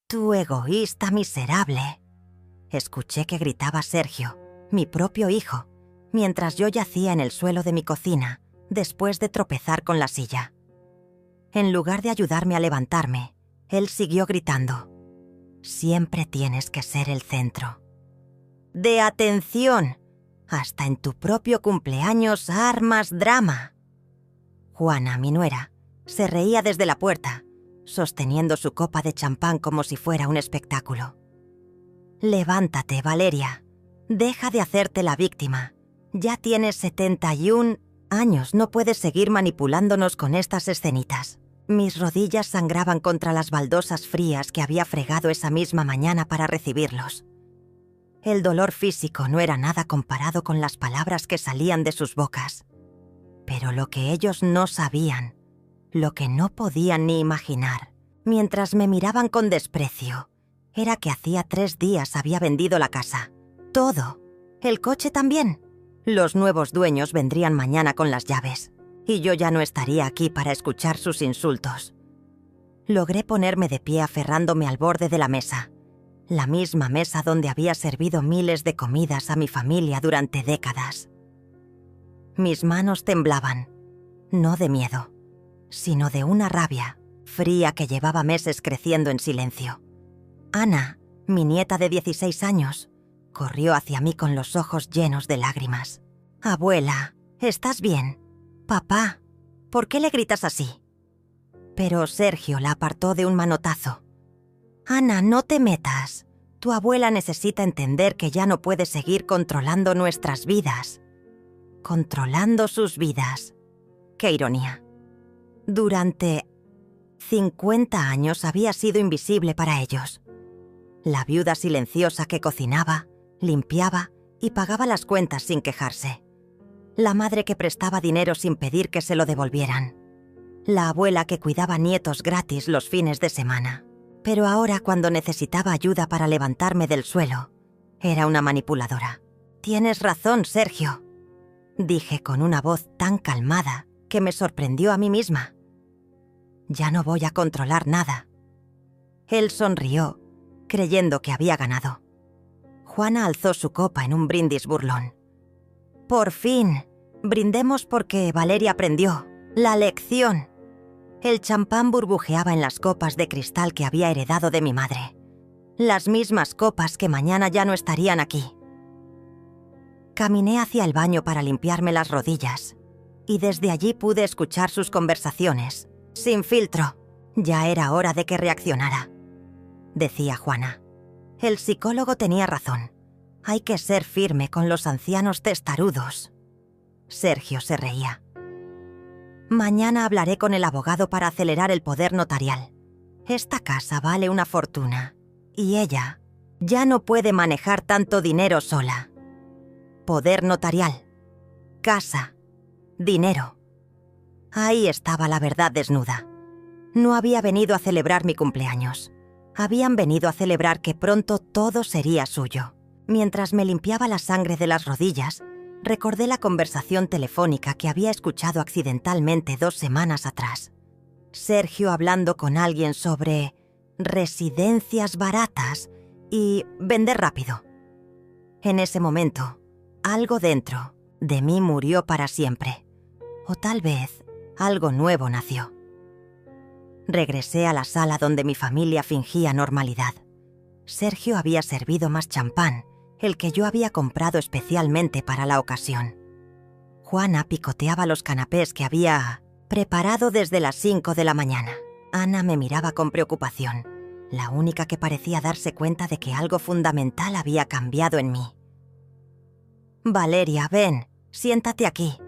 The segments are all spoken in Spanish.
«Tú egoísta miserable», escuché que gritaba Sergio, mi propio hijo, mientras yo yacía en el suelo de mi cocina, después de tropezar con la silla. En lugar de ayudarme a levantarme, él siguió gritando: «Siempre tienes que ser el centro de atención. Hasta en tu propio cumpleaños armas drama». Juana, mi nuera, se reía desde la puerta, sosteniendo su copa de champán como si fuera un espectáculo. «Levántate, Valeria. Deja de hacerte la víctima. Ya tienes 71 años, no puedes seguir manipulándonos con estas escenitas». Mis rodillas sangraban contra las baldosas frías que había fregado esa misma mañana para recibirlos. El dolor físico no era nada comparado con las palabras que salían de sus bocas. Pero lo que ellos no sabían, lo que no podían ni imaginar, mientras me miraban con desprecio, era que hacía 3 días había vendido la casa. Todo. El coche también. Los nuevos dueños vendrían mañana con las llaves, y yo ya no estaría aquí para escuchar sus insultos. Logré ponerme de pie aferrándome al borde de la mesa, la misma mesa donde había servido miles de comidas a mi familia durante décadas. Mis manos temblaban, no de miedo, sino de una rabia fría que llevaba meses creciendo en silencio. Ana, mi nieta de 16 años, corrió hacia mí con los ojos llenos de lágrimas. «Abuela, ¿estás bien? Papá, ¿por qué le gritas así?» Pero Sergio la apartó de un manotazo. «Ana, no te metas. Tu abuela necesita entender que ya no puede seguir controlando nuestras vidas. Controlando sus vidas». ¡Qué ironía! Durante 50 años había sido invisible para ellos. La viuda silenciosa que cocinaba, limpiaba y pagaba las cuentas sin quejarse. La madre que prestaba dinero sin pedir que se lo devolvieran. La abuela que cuidaba nietos gratis los fines de semana. Pero ahora, cuando necesitaba ayuda para levantarme del suelo, era una manipuladora. «Tienes razón, Sergio», dije con una voz tan calmada que me sorprendió a mí misma. «Ya no voy a controlar nada». Él sonrió, creyendo que había ganado. Juana alzó su copa en un brindis burlón. «Por fin, brindemos porque Valeria aprendió la lección». El champán burbujeaba en las copas de cristal que había heredado de mi madre. Las mismas copas que mañana ya no estarían aquí. Caminé hacia el baño para limpiarme las rodillas, y desde allí pude escuchar sus conversaciones, sin filtro. Ya era hora de que reaccionara, decía Juana. El psicólogo tenía razón. Hay que ser firme con los ancianos testarudos. Sergio se reía. «Mañana hablaré con el abogado para acelerar el poder notarial. Esta casa vale una fortuna, y ella ya no puede manejar tanto dinero sola. Poder notarial, casa, dinero». Ahí estaba la verdad desnuda. No había venido a celebrar mi cumpleaños. Habían venido a celebrar que pronto todo sería suyo. Mientras me limpiaba la sangre de las rodillas, recordé la conversación telefónica que había escuchado accidentalmente 2 semanas atrás. Sergio hablando con alguien sobre residencias baratas y vender rápido. En ese momento, algo dentro de mí murió para siempre. O tal vez algo nuevo nació. Regresé a la sala donde mi familia fingía normalidad. Sergio había servido más champán, el que yo había comprado especialmente para la ocasión. Juana picoteaba los canapés que había preparado desde las 5 de la mañana. Ana me miraba con preocupación, la única que parecía darse cuenta de que algo fundamental había cambiado en mí. «Valeria, ven, siéntate aquí»,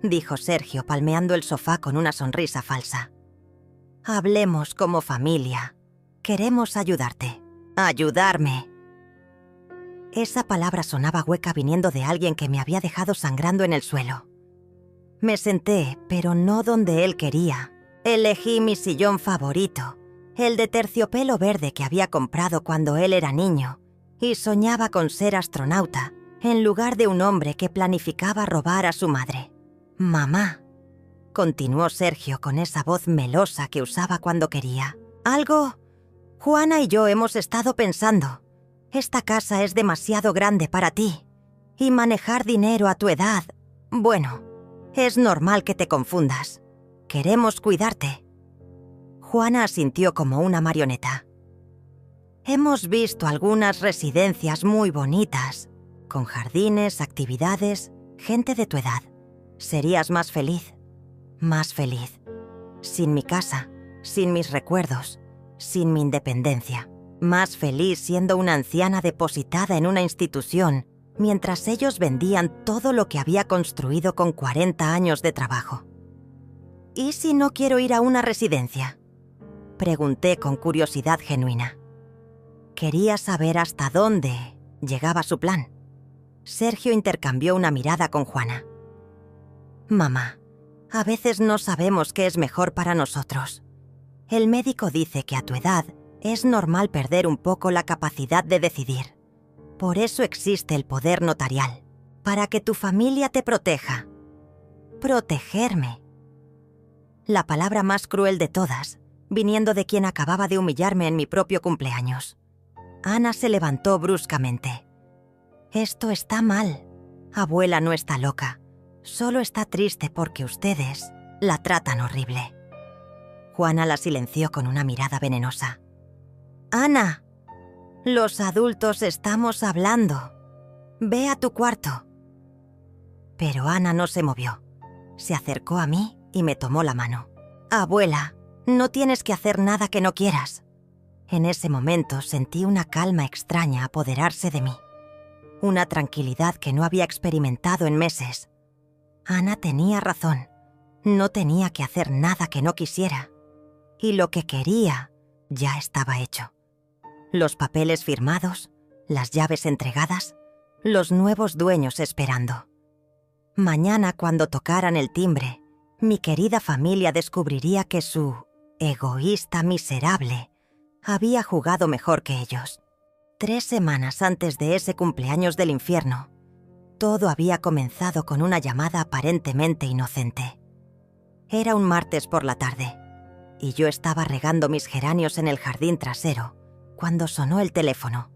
dijo Sergio palmeando el sofá con una sonrisa falsa. «Hablemos como familia. Queremos ayudarte». «Ayudarme». Esa palabra sonaba hueca viniendo de alguien que me había dejado sangrando en el suelo. Me senté, pero no donde él quería. Elegí mi sillón favorito, el de terciopelo verde que había comprado cuando él era niño, y soñaba con ser astronauta, en lugar de un hombre que planificaba robar a su madre. «Mamá», continuó Sergio con esa voz melosa que usaba cuando quería. «Algo Juana y yo hemos estado pensando. Esta casa es demasiado grande para ti. Y manejar dinero a tu edad... Bueno, es normal que te confundas. Queremos cuidarte. Juana asintió como una marioneta. Hemos visto algunas residencias muy bonitas, con jardines, actividades, gente de tu edad. Serías más feliz. Más feliz. Sin mi casa, sin mis recuerdos, sin mi independencia. Más feliz siendo una anciana depositada en una institución, mientras ellos vendían todo lo que había construido con 40 años de trabajo. ¿Y si no quiero ir a una residencia? Pregunté con curiosidad genuina. Quería saber hasta dónde llegaba su plan. Sergio intercambió una mirada con Juana. Mamá, a veces no sabemos qué es mejor para nosotros. El médico dice que a tu edad es normal perder un poco la capacidad de decidir. Por eso existe el poder notarial, para que tu familia te proteja. Protegerme. La palabra más cruel de todas, viniendo de quien acababa de humillarme en mi propio cumpleaños. Ana se levantó bruscamente. Esto está mal. Abuela no está loca. Solo está triste porque ustedes la tratan horrible. Juana la silenció con una mirada venenosa. Ana, los adultos estamos hablando. Ve a tu cuarto. Pero Ana no se movió. Se acercó a mí y me tomó la mano. Abuela, no tienes que hacer nada que no quieras. En ese momento sentí una calma extraña apoderarse de mí. Una tranquilidad que no había experimentado en meses. Ana tenía razón. No tenía que hacer nada que no quisiera. Y lo que quería ya estaba hecho. Los papeles firmados, las llaves entregadas, los nuevos dueños esperando. Mañana, cuando tocaran el timbre, mi querida familia descubriría que su egoísta miserable había jugado mejor que ellos. 3 semanas antes de ese cumpleaños del infierno, todo había comenzado con una llamada aparentemente inocente. Era un martes por la tarde, y yo estaba regando mis geranios en el jardín trasero cuando sonó el teléfono.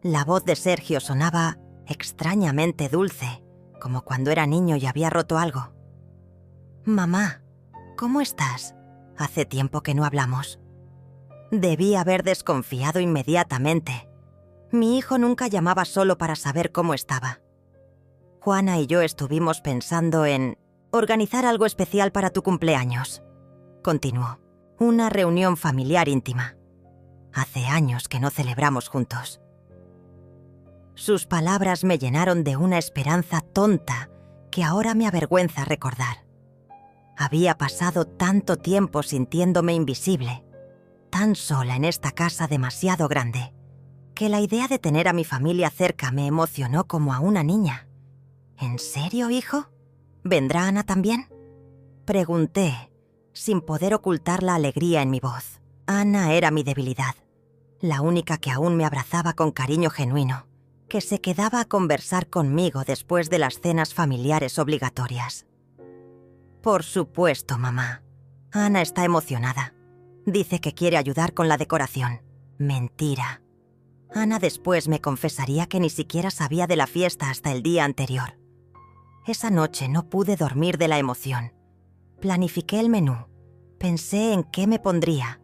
La voz de Sergio sonaba extrañamente dulce, como cuando era niño y había roto algo. «Mamá, ¿cómo estás? Hace tiempo que no hablamos». Debí haber desconfiado inmediatamente. Mi hijo nunca llamaba solo para saber cómo estaba. Juana y yo estuvimos pensando en organizar algo especial para tu cumpleaños. Continuó. Una reunión familiar íntima. Hace años que no celebramos juntos. Sus palabras me llenaron de una esperanza tonta que ahora me avergüenza recordar. Había pasado tanto tiempo sintiéndome invisible, tan sola en esta casa demasiado grande, que la idea de tener a mi familia cerca me emocionó como a una niña. ¿En serio, hijo? ¿Vendrá Ana también? Pregunté, sin poder ocultar la alegría en mi voz. Ana era mi debilidad, la única que aún me abrazaba con cariño genuino, que se quedaba a conversar conmigo después de las cenas familiares obligatorias. Por supuesto, mamá. Ana está emocionada. Dice que quiere ayudar con la decoración. Mentira. Ana después me confesaría que ni siquiera sabía de la fiesta hasta el día anterior. Esa noche no pude dormir de la emoción. Planifiqué el menú. Pensé en qué me pondría.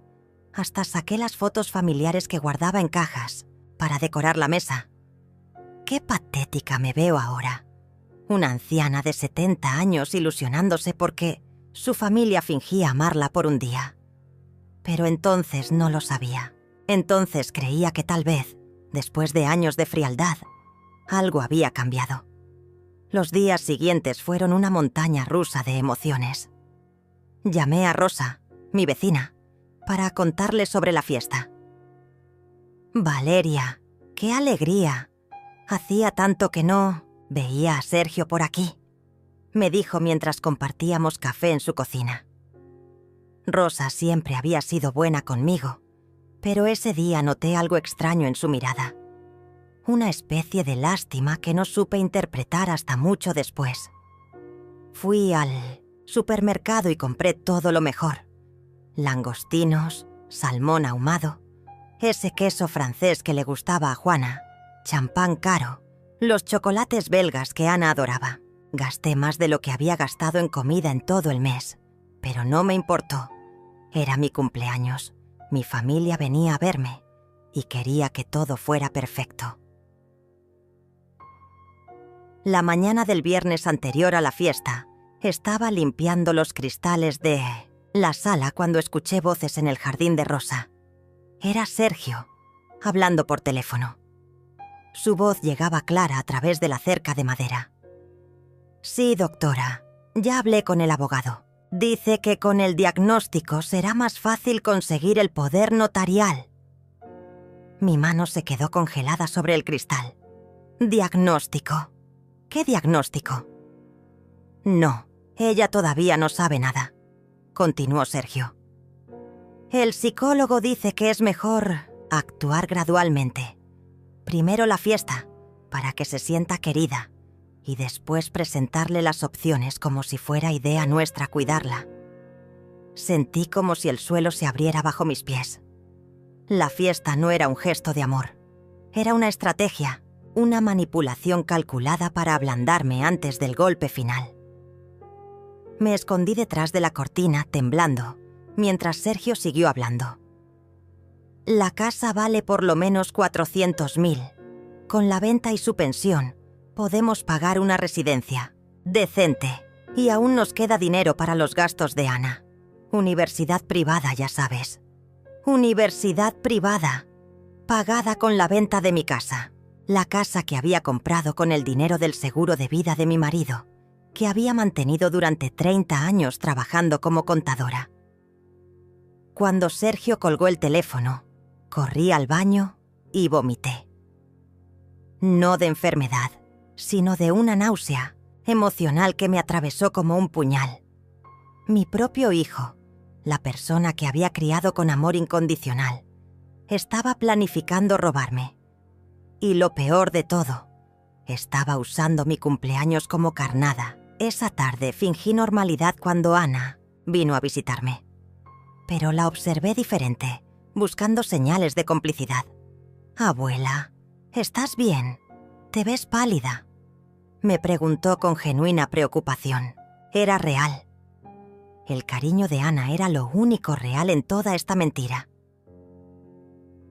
Hasta saqué las fotos familiares que guardaba en cajas para decorar la mesa. Qué patética me veo ahora. Una anciana de 70 años ilusionándose porque su familia fingía amarla por un día. Pero entonces no lo sabía. Entonces creía que tal vez, después de años de frialdad, algo había cambiado. Los días siguientes fueron una montaña rusa de emociones. Llamé a Rosa, mi vecina, para contarle sobre la fiesta. «Valeria, qué alegría. Hacía tanto que no veía a Sergio por aquí», me dijo mientras compartíamos café en su cocina. Rosa siempre había sido buena conmigo, pero ese día noté algo extraño en su mirada. Una especie de lástima que no supe interpretar hasta mucho después. Fui al supermercado y compré todo lo mejor. Langostinos, salmón ahumado, ese queso francés que le gustaba a Juana, champán caro, los chocolates belgas que Ana adoraba. Gasté más de lo que había gastado en comida en todo el mes, pero no me importó. Era mi cumpleaños, mi familia venía a verme y quería que todo fuera perfecto. La mañana del viernes anterior a la fiesta, estaba limpiando los cristales de la sala cuando escuché voces en el jardín de Rosa. Era Sergio, hablando por teléfono. Su voz llegaba clara a través de la cerca de madera. Sí, doctora, ya hablé con el abogado. Dice que con el diagnóstico será más fácil conseguir el poder notarial. Mi mano se quedó congelada sobre el cristal. ¿Diagnóstico? ¿Qué diagnóstico? No, ella todavía no sabe nada, continuó Sergio. El psicólogo dice que es mejor actuar gradualmente. Primero la fiesta, para que se sienta querida, y después presentarle las opciones como si fuera idea nuestra cuidarla. Sentí como si el suelo se abriera bajo mis pies. La fiesta no era un gesto de amor. Era una estrategia, una manipulación calculada para ablandarme antes del golpe final. Me escondí detrás de la cortina, temblando, mientras Sergio siguió hablando. La casa vale por lo menos 400.000. Con la venta y su pensión, podemos pagar una residencia decente y aún nos queda dinero para los gastos de Ana. Universidad privada, ya sabes. Universidad privada, pagada con la venta de mi casa. La casa que había comprado con el dinero del seguro de vida de mi marido, que había mantenido durante 30 años trabajando como contadora. Cuando Sergio colgó el teléfono, corrí al baño y vomité. No de enfermedad, sino de una náusea emocional que me atravesó como un puñal. Mi propio hijo, la persona que había criado con amor incondicional, estaba planificando robarme. Y lo peor de todo, estaba usando mi cumpleaños como carnada. Esa tarde fingí normalidad cuando Ana vino a visitarme. Pero la observé diferente, buscando señales de complicidad. «Abuela, ¿estás bien? Te ves pálida», me preguntó con genuina preocupación. Era real. El cariño de Ana era lo único real en toda esta mentira.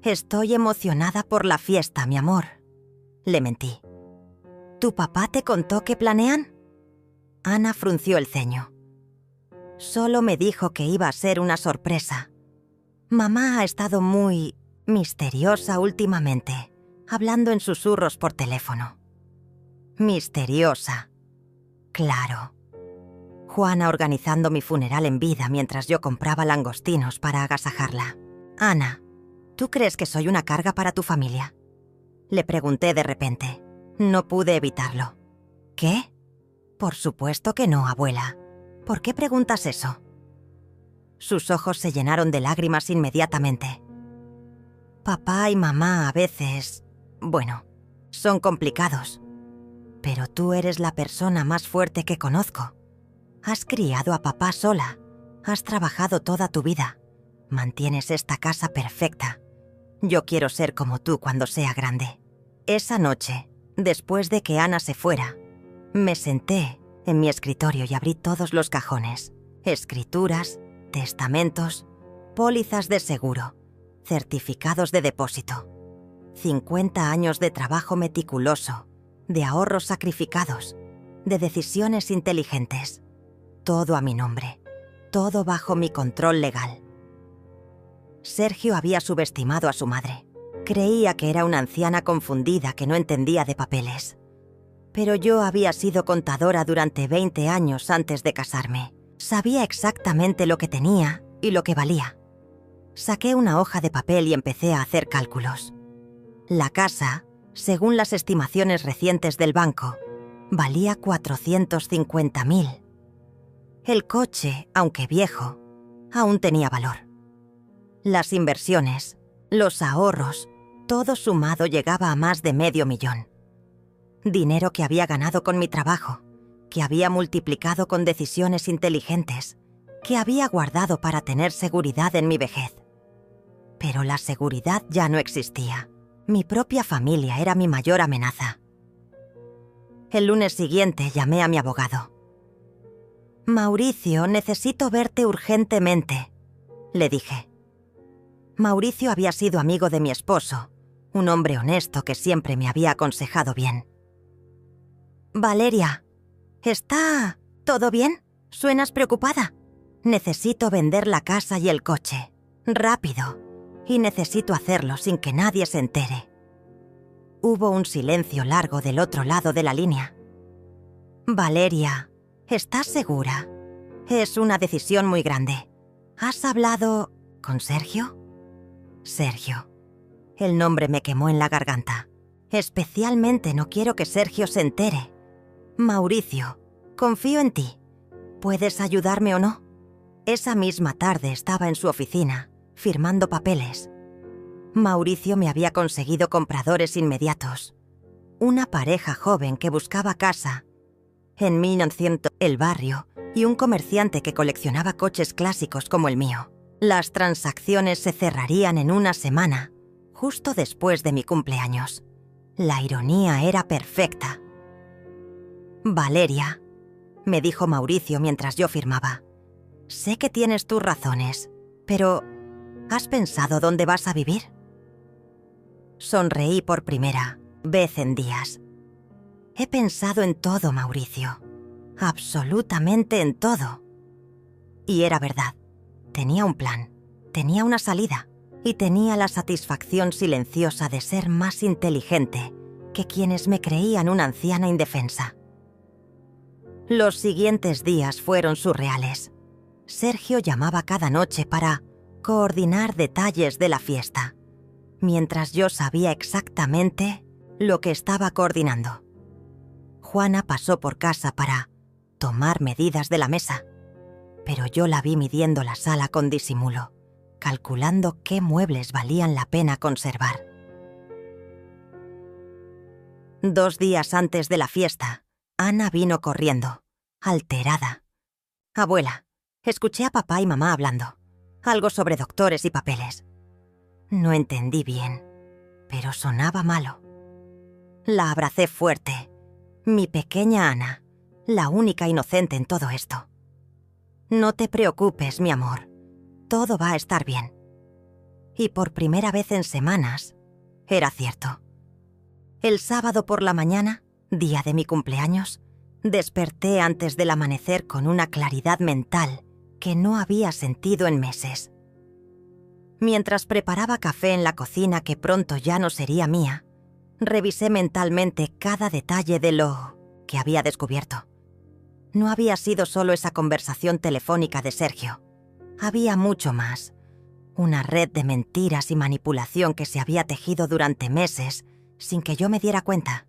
«Estoy emocionada por la fiesta, mi amor», le mentí. «¿Tu papá te contó qué planean?» Ana frunció el ceño. Solo me dijo que iba a ser una sorpresa. Mamá ha estado muy misteriosa últimamente, hablando en susurros por teléfono. Misteriosa. Claro. Juana organizando mi funeral en vida mientras yo compraba langostinos para agasajarla. «Ana, ¿tú crees que soy una carga para tu familia?», le pregunté de repente. No pude evitarlo. «¿Qué? Por supuesto que no, abuela. ¿Por qué preguntas eso?» Sus ojos se llenaron de lágrimas inmediatamente. «Papá y mamá a veces, bueno, son complicados. Pero tú eres la persona más fuerte que conozco. Has criado a papá sola. Has trabajado toda tu vida. Mantienes esta casa perfecta. Yo quiero ser como tú cuando sea grande». Esa noche, después de que Ana se fuera, me senté en mi escritorio y abrí todos los cajones. Escrituras, testamentos, pólizas de seguro, certificados de depósito. 50 años de trabajo meticuloso, de ahorros sacrificados, de decisiones inteligentes. Todo a mi nombre, todo bajo mi control legal. Sergio había subestimado a su madre. Creía que era una anciana confundida que no entendía de papeles. Pero yo había sido contadora durante 20 años antes de casarme. Sabía exactamente lo que tenía y lo que valía. Saqué una hoja de papel y empecé a hacer cálculos. La casa, según las estimaciones recientes del banco, valía 450.000. El coche, aunque viejo, aún tenía valor. Las inversiones, los ahorros, todo sumado llegaba a más de $500.000. Dinero que había ganado con mi trabajo, que había multiplicado con decisiones inteligentes, que había guardado para tener seguridad en mi vejez. Pero la seguridad ya no existía. Mi propia familia era mi mayor amenaza. El lunes siguiente llamé a mi abogado. «Mauricio, necesito verte urgentemente», le dije. Mauricio había sido amigo de mi esposo, un hombre honesto que siempre me había aconsejado bien. «Valeria, ¿está todo bien? ¿Suenas preocupada? Necesito vender la casa y el coche. Rápido. Y necesito hacerlo sin que nadie se entere». Hubo un silencio largo del otro lado de la línea. «Valeria, ¿estás segura? Es una decisión muy grande. ¿Has hablado con Sergio?» Sergio. El nombre me quemó en la garganta. Especialmente no quiero que Sergio se entere. «Mauricio, confío en ti. ¿Puedes ayudarme o no?» Esa misma tarde estaba en su oficina, firmando papeles. Mauricio me había conseguido compradores inmediatos. Una pareja joven que buscaba casa. En 1900, el barrio y un comerciante que coleccionaba coches clásicos como el mío. Las transacciones se cerrarían en una semana, justo después de mi cumpleaños. La ironía era perfecta. «Valeria», me dijo Mauricio mientras yo firmaba, «sé que tienes tus razones, pero ¿has pensado dónde vas a vivir?» Sonreí por primera vez en días. «He pensado en todo, Mauricio. Absolutamente en todo». Y era verdad. Tenía un plan, tenía una salida y tenía la satisfacción silenciosa de ser más inteligente que quienes me creían una anciana indefensa. Los siguientes días fueron surreales. Sergio llamaba cada noche para coordinar detalles de la fiesta, mientras yo sabía exactamente lo que estaba coordinando. Juana pasó por casa para tomar medidas de la mesa, pero yo la vi midiendo la sala con disimulo, calculando qué muebles valían la pena conservar. 2 días antes de la fiesta, Ana vino corriendo, alterada. «Abuela, escuché a papá y mamá hablando. Algo sobre doctores y papeles». No entendí bien, pero sonaba malo. La abracé fuerte. Mi pequeña Ana, la única inocente en todo esto. «No te preocupes, mi amor. Todo va a estar bien». Y por primera vez en semanas, era cierto. El sábado por la mañana, día de mi cumpleaños, desperté antes del amanecer con una claridad mental que no había sentido en meses. Mientras preparaba café en la cocina que pronto ya no sería mía, revisé mentalmente cada detalle de lo que había descubierto. No había sido solo esa conversación telefónica de Sergio. Había mucho más. Una red de mentiras y manipulación que se había tejido durante meses sin que yo me diera cuenta.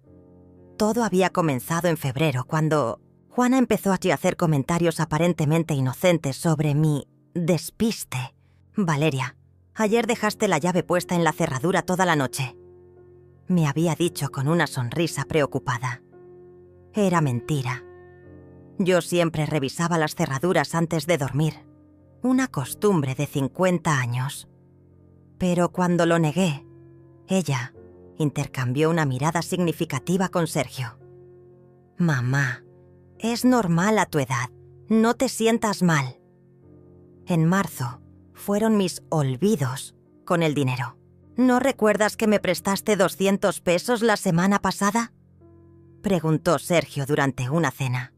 Todo había comenzado en febrero, cuando Juana empezó a hacer comentarios aparentemente inocentes sobre mi despiste. «Valeria, ayer dejaste la llave puesta en la cerradura toda la noche», me había dicho con una sonrisa preocupada. Era mentira. Yo siempre revisaba las cerraduras antes de dormir, una costumbre de 50 años. Pero cuando lo negué, ella intercambió una mirada significativa con Sergio. «Mamá, es normal a tu edad, no te sientas mal». En marzo fueron mis olvidos con el dinero. «¿No recuerdas que me prestaste 200 pesos la semana pasada?», preguntó Sergio durante una cena.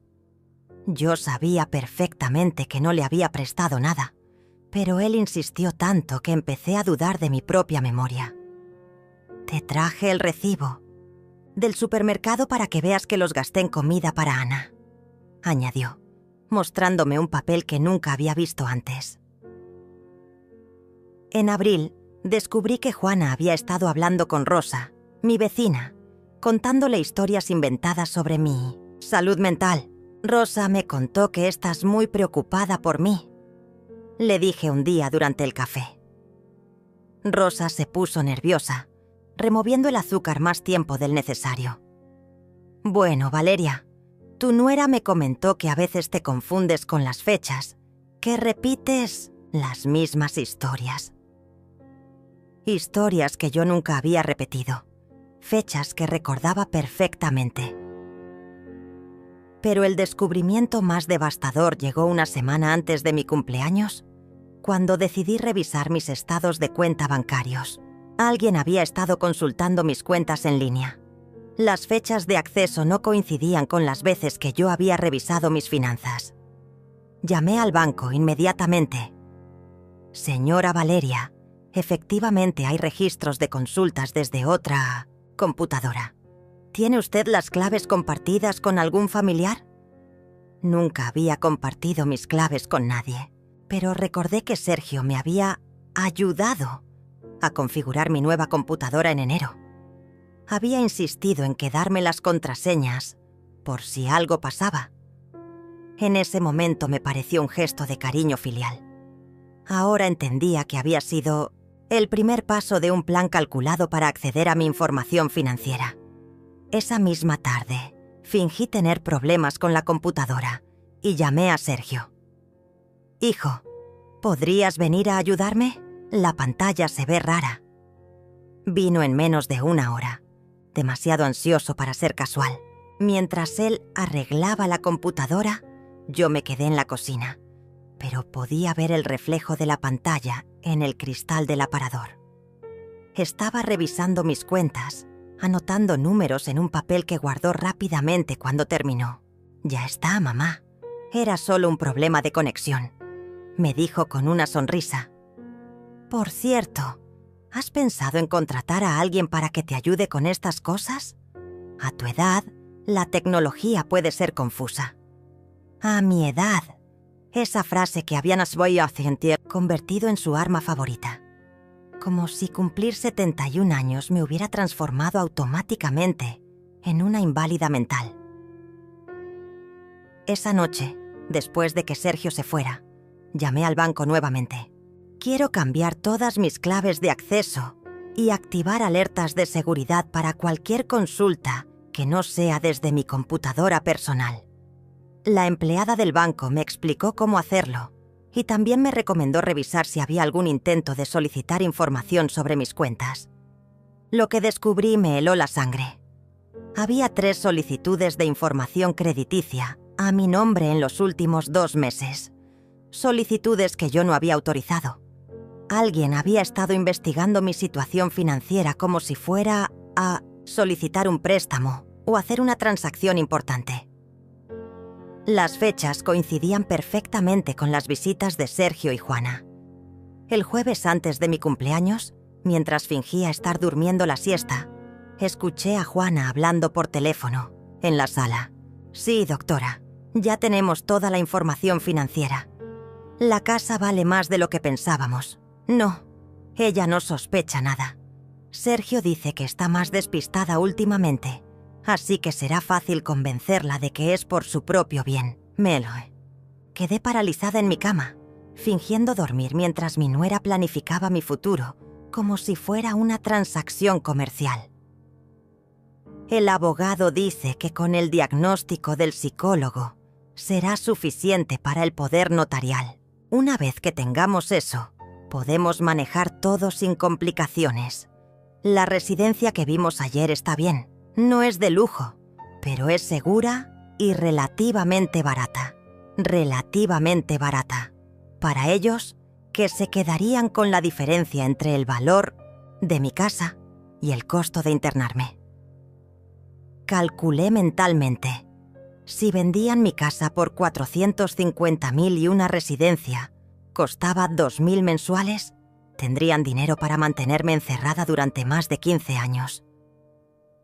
Yo sabía perfectamente que no le había prestado nada, pero él insistió tanto que empecé a dudar de mi propia memoria. «Te traje el recibo del supermercado para que veas que los gasté en comida para Ana», añadió, mostrándome un papel que nunca había visto antes. En abril, descubrí que Juana había estado hablando con Rosa, mi vecina, contándole historias inventadas sobre mi salud mental. «Rosa me contó que estás muy preocupada por mí», le dije un día durante el café. Rosa se puso nerviosa, removiendo el azúcar más tiempo del necesario. «Bueno, Valeria, tu nuera me comentó que a veces te confundes con las fechas, que repites las mismas historias». Historias que yo nunca había repetido. Fechas que recordaba perfectamente. Pero el descubrimiento más devastador llegó una semana antes de mi cumpleaños, cuando decidí revisar mis estados de cuenta bancarios. Alguien había estado consultando mis cuentas en línea. Las fechas de acceso no coincidían con las veces que yo había revisado mis finanzas. Llamé al banco inmediatamente. Señora Valeria, efectivamente hay registros de consultas desde otra computadora. ¿Tiene usted las claves compartidas con algún familiar? Nunca había compartido mis claves con nadie, pero recordé que Sergio me había ayudado a configurar mi nueva computadora en enero. Había insistido en quedarme las contraseñas por si algo pasaba. En ese momento me pareció un gesto de cariño filial. Ahora entendía que había sido el primer paso de un plan calculado para acceder a mi información financiera. Esa misma tarde, fingí tener problemas con la computadora y llamé a Sergio. «Hijo, ¿podrías venir a ayudarme? La pantalla se ve rara». Vino en menos de una hora, demasiado ansioso para ser casual. Mientras él arreglaba la computadora, yo me quedé en la cocina, pero podía ver el reflejo de la pantalla en el cristal del aparador. Estaba revisando mis cuentas, anotando números en un papel que guardó rápidamente cuando terminó. «Ya está, mamá. Era solo un problema de conexión», me dijo con una sonrisa. «Por cierto, ¿has pensado en contratar a alguien para que te ayude con estas cosas? A tu edad, la tecnología puede ser confusa». «A mi edad», esa frase que habían convertido en su arma favorita. Como si cumplir 71 años me hubiera transformado automáticamente en una inválida mental. Esa noche, después de que Sergio se fuera, llamé al banco nuevamente. «Quiero cambiar todas mis claves de acceso y activar alertas de seguridad para cualquier consulta que no sea desde mi computadora personal». La empleada del banco me explicó cómo hacerlo y también me recomendó revisar si había algún intento de solicitar información sobre mis cuentas. Lo que descubrí me heló la sangre. Había 3 solicitudes de información crediticia a mi nombre en los últimos 2 meses. Solicitudes que yo no había autorizado. Alguien había estado investigando mi situación financiera como si fuera a solicitar un préstamo o hacer una transacción importante. Las fechas coincidían perfectamente con las visitas de Sergio y Juana. El jueves antes de mi cumpleaños, mientras fingía estar durmiendo la siesta, escuché a Juana hablando por teléfono, en la sala. «Sí, doctora, ya tenemos toda la información financiera. La casa vale más de lo que pensábamos». «No, ella no sospecha nada. Sergio dice que está más despistada últimamente, así que será fácil convencerla de que es por su propio bien». Meloe. Quedé paralizada en mi cama, fingiendo dormir mientras mi nuera planificaba mi futuro, como si fuera una transacción comercial. El abogado dice que con el diagnóstico del psicólogo será suficiente para el poder notarial. Una vez que tengamos eso, podemos manejar todo sin complicaciones. La residencia que vimos ayer está bien. No es de lujo, pero es segura y relativamente barata. Relativamente barata. Para ellos, que se quedarían con la diferencia entre el valor de mi casa y el costo de internarme. Calculé mentalmente. Si vendían mi casa por 450.000 y una residencia costaba 2.000 mensuales, tendrían dinero para mantenerme encerrada durante más de 15 años.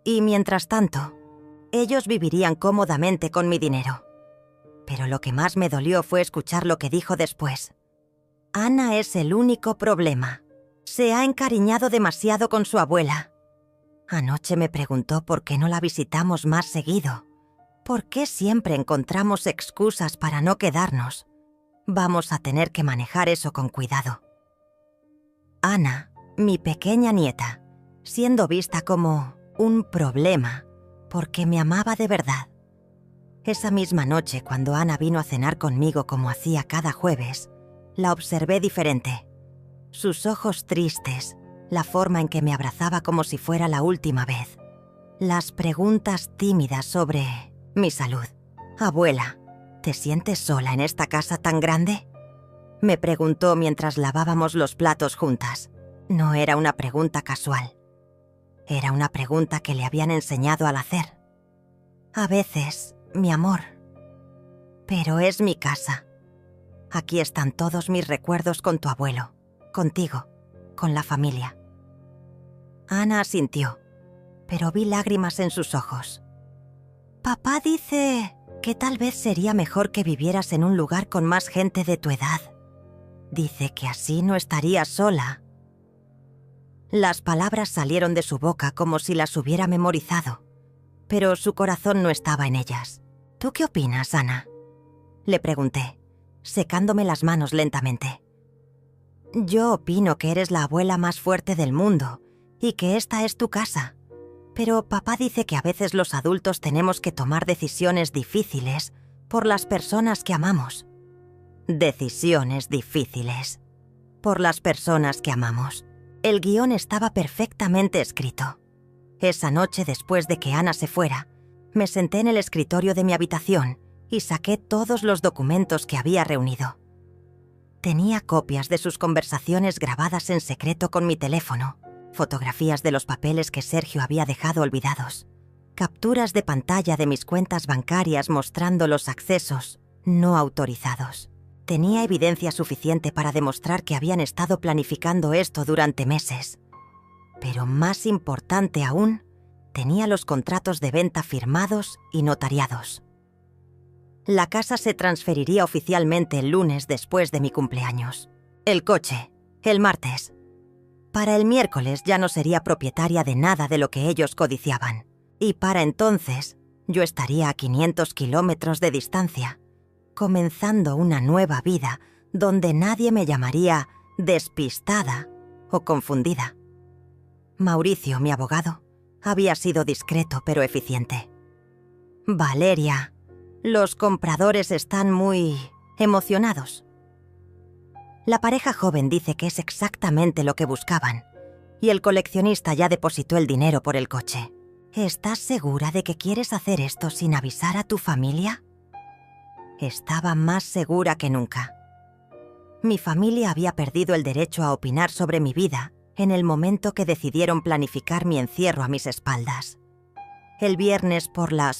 Y mientras tanto, ellos vivirían cómodamente con mi dinero. Pero lo que más me dolió fue escuchar lo que dijo después. «Ana es el único problema. Se ha encariñado demasiado con su abuela. Anoche me preguntó por qué no la visitamos más seguido. ¿Por qué siempre encontramos excusas para no quedarnos? Vamos a tener que manejar eso con cuidado». Ana, mi pequeña nieta, siendo vista como un problema, porque me amaba de verdad. Esa misma noche, cuando Ana vino a cenar conmigo como hacía cada jueves, la observé diferente. Sus ojos tristes la forma en que me abrazaba como si fuera la última vez, las preguntas tímidas sobre mi salud. «Abuela, ¿te sientes sola en esta casa tan grande?», me preguntó mientras lavábamos los platos juntas. No era una pregunta casual. Era una pregunta que le habían enseñado al hacer. «A veces, mi amor. Pero es mi casa. Aquí están todos mis recuerdos con tu abuelo, contigo, con la familia». Ana asintió, pero vi lágrimas en sus ojos. «Papá dice que tal vez sería mejor que vivieras en un lugar con más gente de tu edad. Dice que así no estarías sola». Las palabras salieron de su boca como si las hubiera memorizado, pero su corazón no estaba en ellas. «¿Tú qué opinas, Ana?», le pregunté, secándome las manos lentamente. «Yo opino que eres la abuela más fuerte del mundo y que esta es tu casa. Pero papá dice que a veces los adultos tenemos que tomar decisiones difíciles por las personas que amamos». Decisiones difíciles. Por las personas que amamos. El guión estaba perfectamente escrito. Esa noche, después de que Ana se fuera, me senté en el escritorio de mi habitación y saqué todos los documentos que había reunido. Tenía copias de sus conversaciones grabadas en secreto con mi teléfono, fotografías de los papeles que Sergio había dejado olvidados, capturas de pantalla de mis cuentas bancarias mostrando los accesos no autorizados. Tenía evidencia suficiente para demostrar que habían estado planificando esto durante meses. Pero más importante aún, tenía los contratos de venta firmados y notariados. La casa se transferiría oficialmente el lunes después de mi cumpleaños. El coche, el martes. Para el miércoles ya no sería propietaria de nada de lo que ellos codiciaban. Y para entonces, yo estaría a 500 kilómetros de distancia, comenzando una nueva vida donde nadie me llamaría despistada o confundida. Mauricio, mi abogado, había sido discreto pero eficiente. «Valeria, los compradores están muy emocionados». La pareja joven dice que es exactamente lo que buscaban, y el coleccionista ya depositó el dinero por el coche. «¿Estás segura de que quieres hacer esto sin avisar a tu familia?». Estaba más segura que nunca. Mi familia había perdido el derecho a opinar sobre mi vida en el momento que decidieron planificar mi encierro a mis espaldas. El viernes por la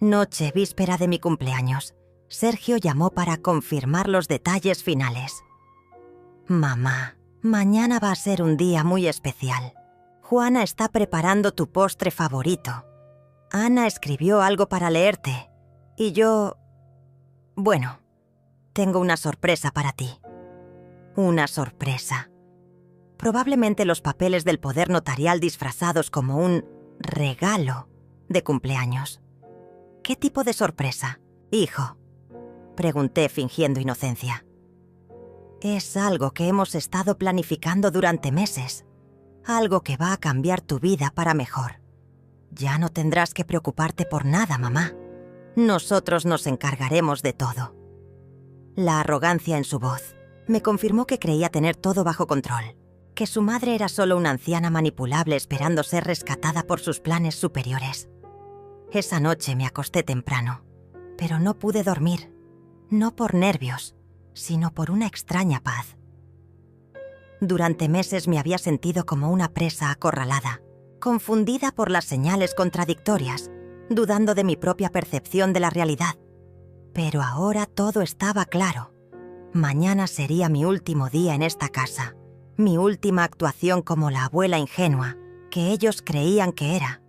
noche víspera de mi cumpleaños, Sergio llamó para confirmar los detalles finales. «Mamá, mañana va a ser un día muy especial. Juana está preparando tu postre favorito. Ana escribió algo para leerte. Y yo... Bueno, tengo una sorpresa para ti». Una sorpresa. Probablemente los papeles del poder notarial disfrazados como un regalo de cumpleaños. «¿Qué tipo de sorpresa, hijo?», pregunté fingiendo inocencia. «Es algo que hemos estado planificando durante meses. Algo que va a cambiar tu vida para mejor. Ya no tendrás que preocuparte por nada, mamá. Nosotros nos encargaremos de todo». La arrogancia en su voz me confirmó que creía tener todo bajo control, que su madre era solo una anciana manipulable esperando ser rescatada por sus planes superiores. Esa noche me acosté temprano, pero no pude dormir, no por nervios, sino por una extraña paz. Durante meses me había sentido como una presa acorralada, confundida por las señales contradictorias, dudando de mi propia percepción de la realidad. Pero ahora todo estaba claro. Mañana sería mi último día en esta casa, mi última actuación como la abuela ingenua que ellos creían que era.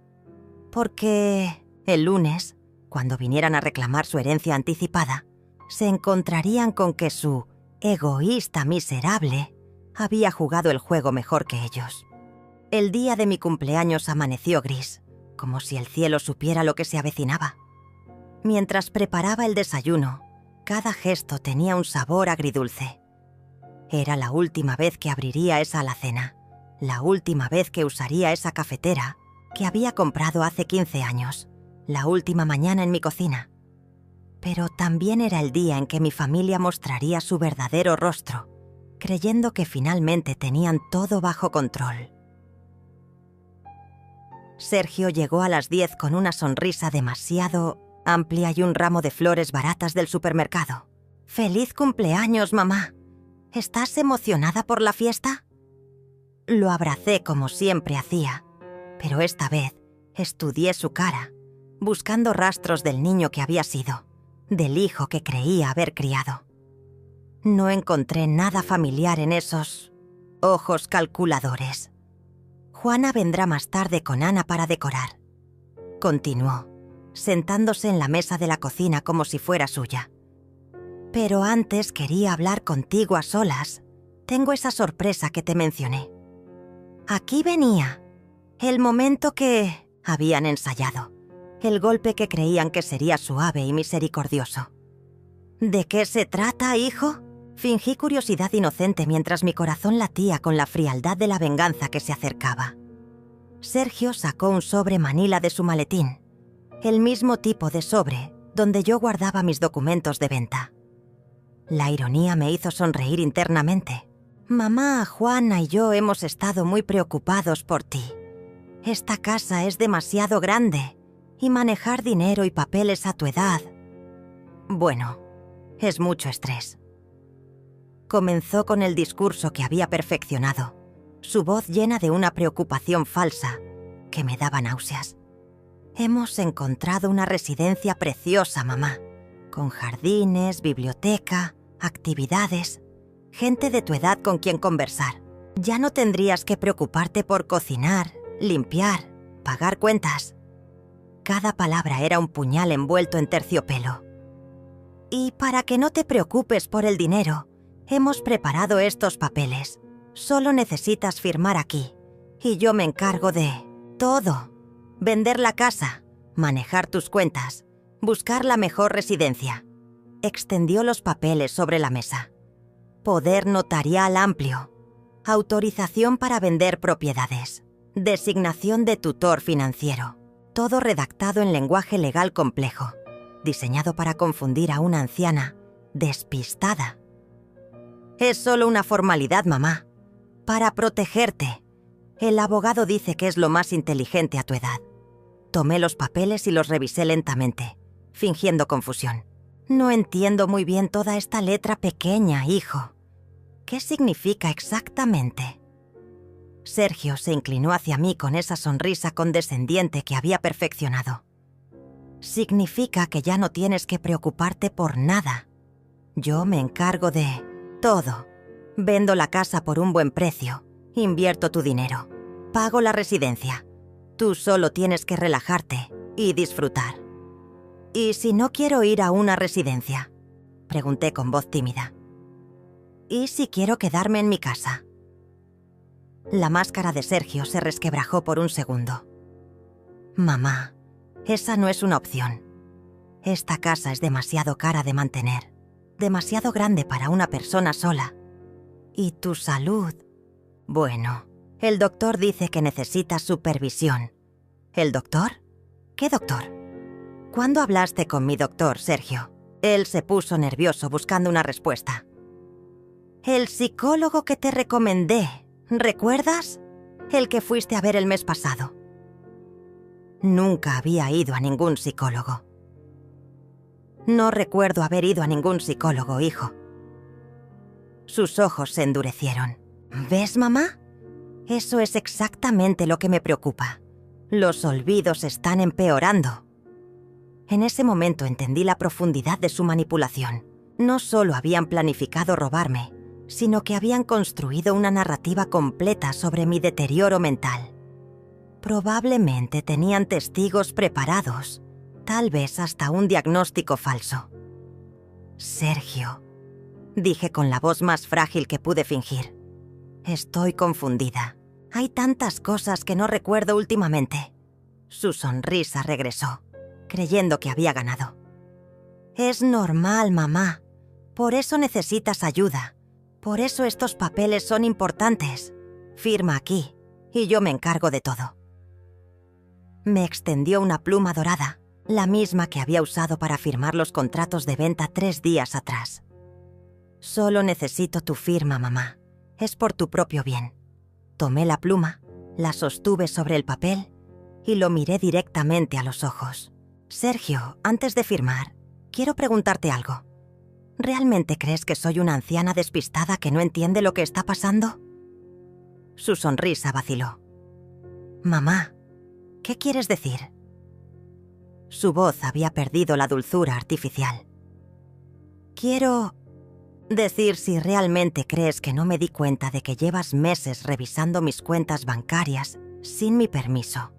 Porque el lunes, cuando vinieran a reclamar su herencia anticipada, se encontrarían con que su egoísta miserable había jugado el juego mejor que ellos. El día de mi cumpleaños amaneció gris, como si el cielo supiera lo que se avecinaba. Mientras preparaba el desayuno, cada gesto tenía un sabor agridulce. Era la última vez que abriría esa alacena, la última vez que usaría esa cafetera que había comprado hace 15 años, la última mañana en mi cocina. Pero también era el día en que mi familia mostraría su verdadero rostro, creyendo que finalmente tenían todo bajo control. Sergio llegó a las 10 con una sonrisa demasiado amplia y un ramo de flores baratas del supermercado. ¡Feliz cumpleaños, mamá! ¿Estás emocionada por la fiesta? Lo abracé como siempre hacía, pero esta vez estudié su cara, buscando rastros del niño que había sido, del hijo que creía haber criado. No encontré nada familiar en esos ojos calculadores. Juana vendrá más tarde con Ana para decorar. Continuó, sentándose en la mesa de la cocina como si fuera suya. Pero antes quería hablar contigo a solas. Tengo esa sorpresa que te mencioné. Aquí venía. El momento que habían ensayado. El golpe que creían que sería suave y misericordioso. ¿De qué se trata, hijo? Fingí curiosidad inocente mientras mi corazón latía con la frialdad de la venganza que se acercaba. Sergio sacó un sobre manila de su maletín, el mismo tipo de sobre donde yo guardaba mis documentos de venta. La ironía me hizo sonreír internamente. Mamá, Juana y yo hemos estado muy preocupados por ti. Esta casa es demasiado grande y manejar dinero y papeles a tu edad, bueno, es mucho estrés. Comenzó con el discurso que había perfeccionado, su voz llena de una preocupación falsa que me daba náuseas. Hemos encontrado una residencia preciosa, mamá, con jardines, biblioteca, actividades, gente de tu edad con quien conversar. Ya no tendrías que preocuparte por cocinar, limpiar, pagar cuentas. Cada palabra era un puñal envuelto en terciopelo. Y para que no te preocupes por el dinero, hemos preparado estos papeles. Solo necesitas firmar aquí, y yo me encargo de todo. Vender la casa, manejar tus cuentas, buscar la mejor residencia. Extendió los papeles sobre la mesa. Poder notarial amplio. Autorización para vender propiedades. Designación de tutor financiero. Todo redactado en lenguaje legal complejo, diseñado para confundir a una anciana despistada. Es solo una formalidad, mamá. Para protegerte. El abogado dice que es lo más inteligente a tu edad. Tomé los papeles y los revisé lentamente, fingiendo confusión. No entiendo muy bien toda esta letra pequeña, hijo. ¿Qué significa exactamente? Sergio se inclinó hacia mí con esa sonrisa condescendiente que había perfeccionado. Significa que ya no tienes que preocuparte por nada. Yo me encargo de todo. Vendo la casa por un buen precio. Invierto tu dinero. Pago la residencia. Tú solo tienes que relajarte y disfrutar. ¿Y si no quiero ir a una residencia? Pregunté con voz tímida. ¿Y si quiero quedarme en mi casa? La máscara de Sergio se resquebrajó por un segundo. Mamá, esa no es una opción. Esta casa es demasiado cara de mantener, demasiado grande para una persona sola. ¿Y tu salud? Bueno, el doctor dice que necesitas supervisión. ¿El doctor? ¿Qué doctor? ¿Cuándo hablaste con mi doctor, Sergio? Él se puso nervioso buscando una respuesta. El psicólogo que te recomendé, ¿recuerdas? El que fuiste a ver el mes pasado. Nunca había ido a ningún psicólogo. No recuerdo haber ido a ningún psicólogo, hijo. Sus ojos se endurecieron. ¿Ves, mamá? Eso es exactamente lo que me preocupa. Los olvidos están empeorando. En ese momento entendí la profundidad de su manipulación. No solo habían planificado robarme, sino que habían construido una narrativa completa sobre mi deterioro mental. Probablemente tenían testigos preparados, tal vez hasta un diagnóstico falso. Sergio, dije con la voz más frágil que pude fingir. Estoy confundida. Hay tantas cosas que no recuerdo últimamente. Su sonrisa regresó, creyendo que había ganado. Es normal, mamá. Por eso necesitas ayuda. Por eso estos papeles son importantes. Firma aquí, y yo me encargo de todo. Me extendió una pluma dorada, la misma que había usado para firmar los contratos de venta 3 días atrás. Solo necesito tu firma, mamá. Es por tu propio bien. Tomé la pluma, la sostuve sobre el papel y lo miré directamente a los ojos. Sergio, antes de firmar, quiero preguntarte algo. ¿Realmente crees que soy una anciana despistada que no entiende lo que está pasando? Su sonrisa vaciló. Mamá, ¿qué quieres decir? Su voz había perdido la dulzura artificial. Quiero decir si realmente crees que no me di cuenta de que llevas meses revisando mis cuentas bancarias sin mi permiso.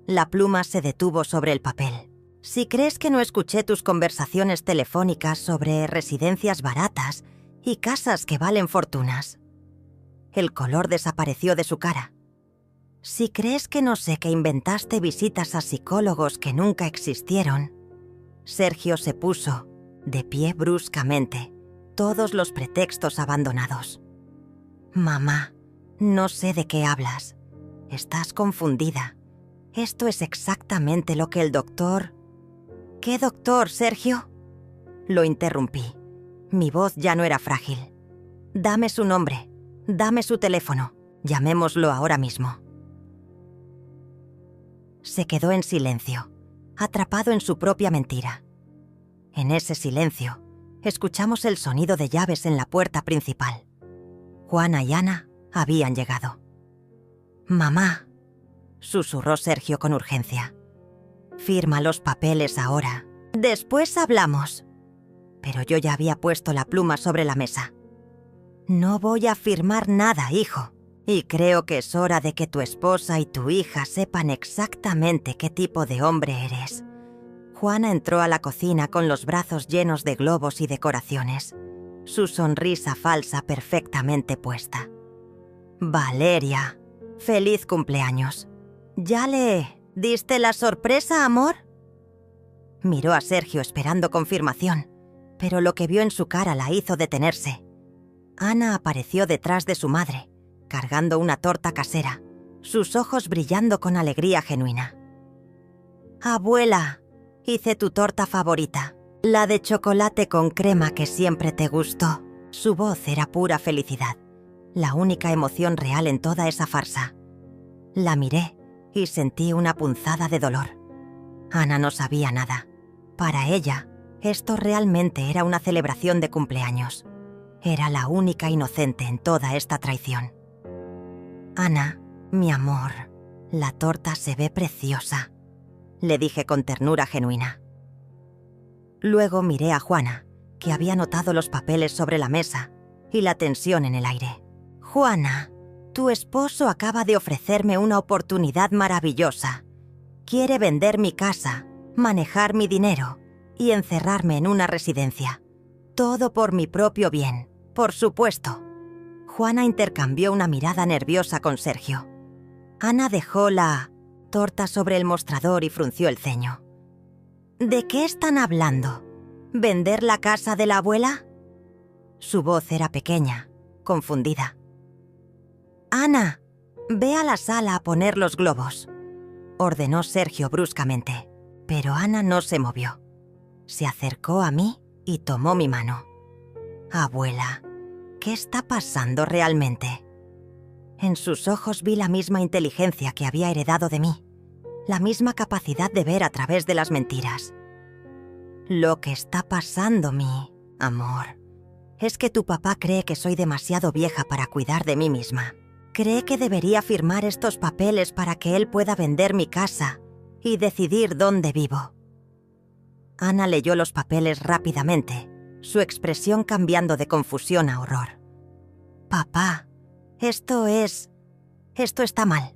La pluma se detuvo sobre el papel. Si crees que no escuché tus conversaciones telefónicas sobre residencias baratas y casas que valen fortunas. El color desapareció de su cara. Si crees que no sé que inventaste visitas a psicólogos que nunca existieron. Sergio se puso de pie bruscamente, todos los pretextos abandonados. Mamá, no sé de qué hablas. Estás confundida. Esto es exactamente lo que el doctor... ¿Qué doctor, Sergio? Lo interrumpí. Mi voz ya no era frágil. Dame su nombre. Dame su teléfono. Llamémoslo ahora mismo. Se quedó en silencio, atrapado en su propia mentira. En ese silencio, escuchamos el sonido de llaves en la puerta principal. Juana y Ana habían llegado. «Mamá», susurró Sergio con urgencia. «Firma los papeles ahora. Después hablamos». Pero yo ya había puesto la pluma sobre la mesa. «No voy a firmar nada, hijo. Y creo que es hora de que tu esposa y tu hija sepan exactamente qué tipo de hombre eres». Juana entró a la cocina con los brazos llenos de globos y decoraciones, su sonrisa falsa perfectamente puesta. «Valeria, feliz cumpleaños. ¿Ya le diste la sorpresa, amor?» Miró a Sergio esperando confirmación, pero lo que vio en su cara la hizo detenerse. Ana apareció detrás de su madre, cargando una torta casera, sus ojos brillando con alegría genuina. «Abuela, hice tu torta favorita, la de chocolate con crema que siempre te gustó». Su voz era pura felicidad, la única emoción real en toda esa farsa. La miré y sentí una punzada de dolor. Ana no sabía nada. Para ella, esto realmente era una celebración de cumpleaños. Era la única inocente en toda esta traición. «Ana, mi amor, la torta se ve preciosa», le dije con ternura genuina. Luego miré a Juana, que había notado los papeles sobre la mesa y la tensión en el aire. «Juana, tu esposo acaba de ofrecerme una oportunidad maravillosa. Quiere vender mi casa, manejar mi dinero y encerrarme en una residencia. Todo por mi propio bien, por supuesto». Juana intercambió una mirada nerviosa con Sergio. Ana dejó la torta sobre el mostrador y frunció el ceño. «¿De qué están hablando? ¿Vender la casa de la abuela?» Su voz era pequeña, confundida. «Ana, ve a la sala a poner los globos», ordenó Sergio bruscamente, pero Ana no se movió. Se acercó a mí y tomó mi mano. «Abuela, ¿qué está pasando realmente?» En sus ojos vi la misma inteligencia que había heredado de mí, la misma capacidad de ver a través de las mentiras. «Lo que está pasando, mi amor, es que tu papá cree que soy demasiado vieja para cuidar de mí misma. Cree que debería firmar estos papeles para que él pueda vender mi casa y decidir dónde vivo». Ana leyó los papeles rápidamente, su expresión cambiando de confusión a horror. «Papá, esto está mal.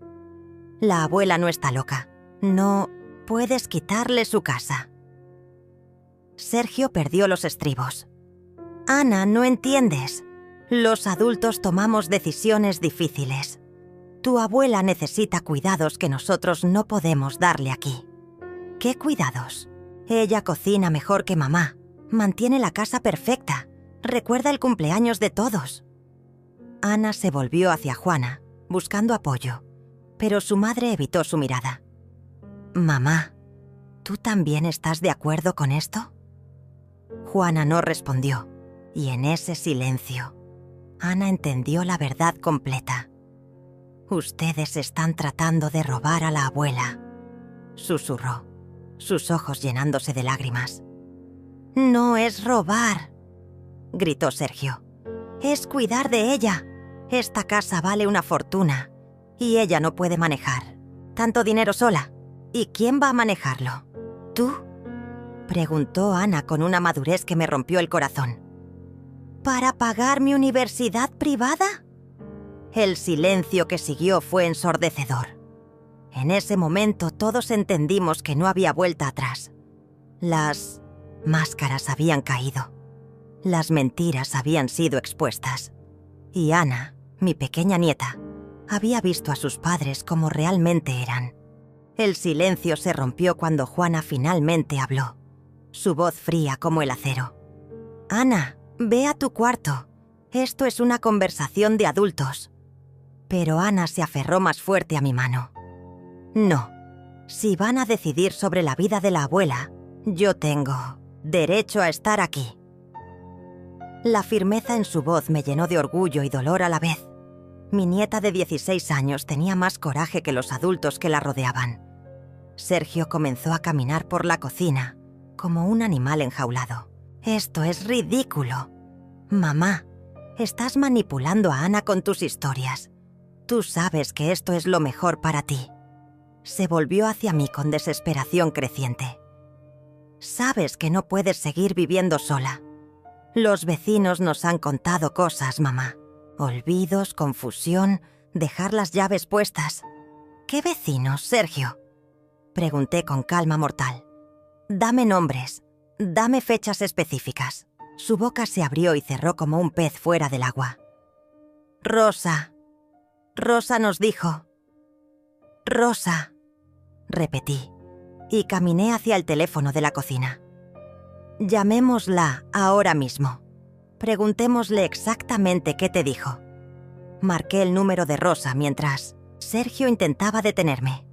La abuela no está loca. No puedes quitarle su casa». Sergio perdió los estribos. «Ana, no entiendes. Los adultos tomamos decisiones difíciles. Tu abuela necesita cuidados que nosotros no podemos darle aquí». «¿Qué cuidados? Ella cocina mejor que mamá, mantiene la casa perfecta, recuerda el cumpleaños de todos». Ana se volvió hacia Juana, buscando apoyo, pero su madre evitó su mirada. «Mamá, ¿tú también estás de acuerdo con esto?» Juana no respondió, Y en ese silencio, Ana entendió la verdad completa. «Ustedes están tratando de robar a la abuela», susurró, sus ojos llenándose de lágrimas. «No es robar», gritó Sergio. «Es cuidar de ella. Esta casa vale una fortuna y ella no puede manejar tanto dinero sola. ¿Y quién va a manejarlo? ¿Tú?», preguntó Ana con una madurez que me rompió el corazón. «¿Para pagar mi universidad privada?». El silencio que siguió fue ensordecedor. En ese momento todos entendimos que no había vuelta atrás. Las máscaras habían caído. Las mentiras habían sido expuestas. Y Ana, mi pequeña nieta, había visto a sus padres como realmente eran. El silencio se rompió cuando Juana finalmente habló, su voz fría como el acero. «Ana, ve a tu cuarto. Esto es una conversación de adultos». Pero Ana se aferró más fuerte a mi mano. «No, si van a decidir sobre la vida de la abuela, yo tengo derecho a estar aquí». La firmeza en su voz me llenó de orgullo y dolor a la vez. Mi nieta de 16 años tenía más coraje que los adultos que la rodeaban. Sergio comenzó a caminar por la cocina, como un animal enjaulado. «Esto es ridículo. Mamá, estás manipulando a Ana con tus historias. Tú sabes que esto es lo mejor para ti». Se volvió hacia mí con desesperación creciente. «Sabes que no puedes seguir viviendo sola. Los vecinos nos han contado cosas, mamá. Olvidos, confusión, dejar las llaves puestas». «¿Qué vecinos, Sergio?», pregunté con calma mortal. «Dame nombres, dame fechas específicas». Su boca se abrió y cerró como un pez fuera del agua. «Rosa. Rosa nos dijo». «Rosa», repetí, y caminé hacia el teléfono de la cocina. «Llamémosla ahora mismo. Preguntémosle exactamente qué te dijo». Marqué el número de Rosa mientras Sergio intentaba detenerme.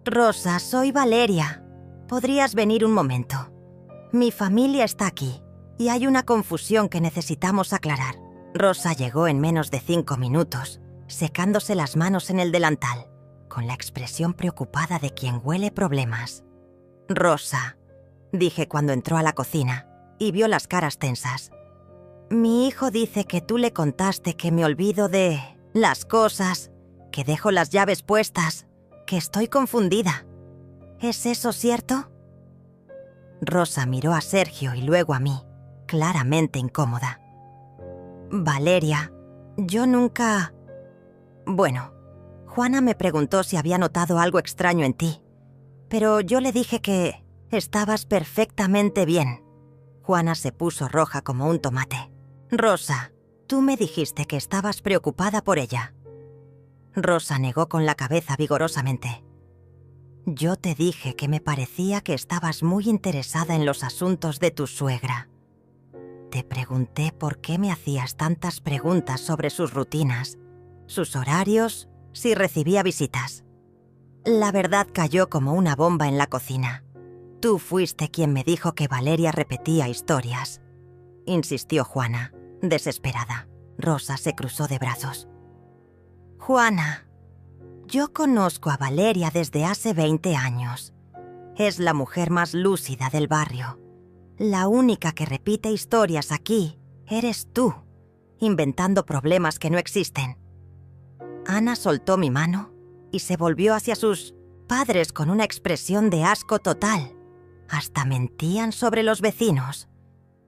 «Rosa, soy Valeria. ¿Podrías venir un momento? Mi familia está aquí y hay una confusión que necesitamos aclarar». Rosa llegó en menos de 5 minutos, secándose las manos en el delantal, con la expresión preocupada de quien huele problemas. «Rosa», dije cuando entró a la cocina y vio las caras tensas. «Mi hijo dice que tú le contaste que me olvido de las cosas, que dejo las llaves puestas, que estoy confundida. ¿Es eso cierto?». Rosa miró a Sergio y luego a mí, claramente incómoda. «Valeria, yo nunca...». «Bueno, Juana me preguntó si había notado algo extraño en ti, pero yo le dije que estabas perfectamente bien». Juana se puso roja como un tomate. «Rosa, tú me dijiste que estabas preocupada por ella». Rosa negó con la cabeza vigorosamente. «Yo te dije que me parecía que estabas muy interesada en los asuntos de tu suegra. Te pregunté por qué me hacías tantas preguntas sobre sus rutinas, sus horarios, si recibía visitas». La verdad cayó como una bomba en la cocina. «Tú fuiste quien me dijo que Valeria repetía historias», insistió Juana, desesperada. Rosa se cruzó de brazos. «Juana, yo conozco a Valeria desde hace 20 años. Es la mujer más lúcida del barrio. La única que repite historias aquí eres tú, inventando problemas que no existen». Ana soltó mi mano y se volvió hacia sus padres con una expresión de asco total. Hasta mentían sobre los vecinos.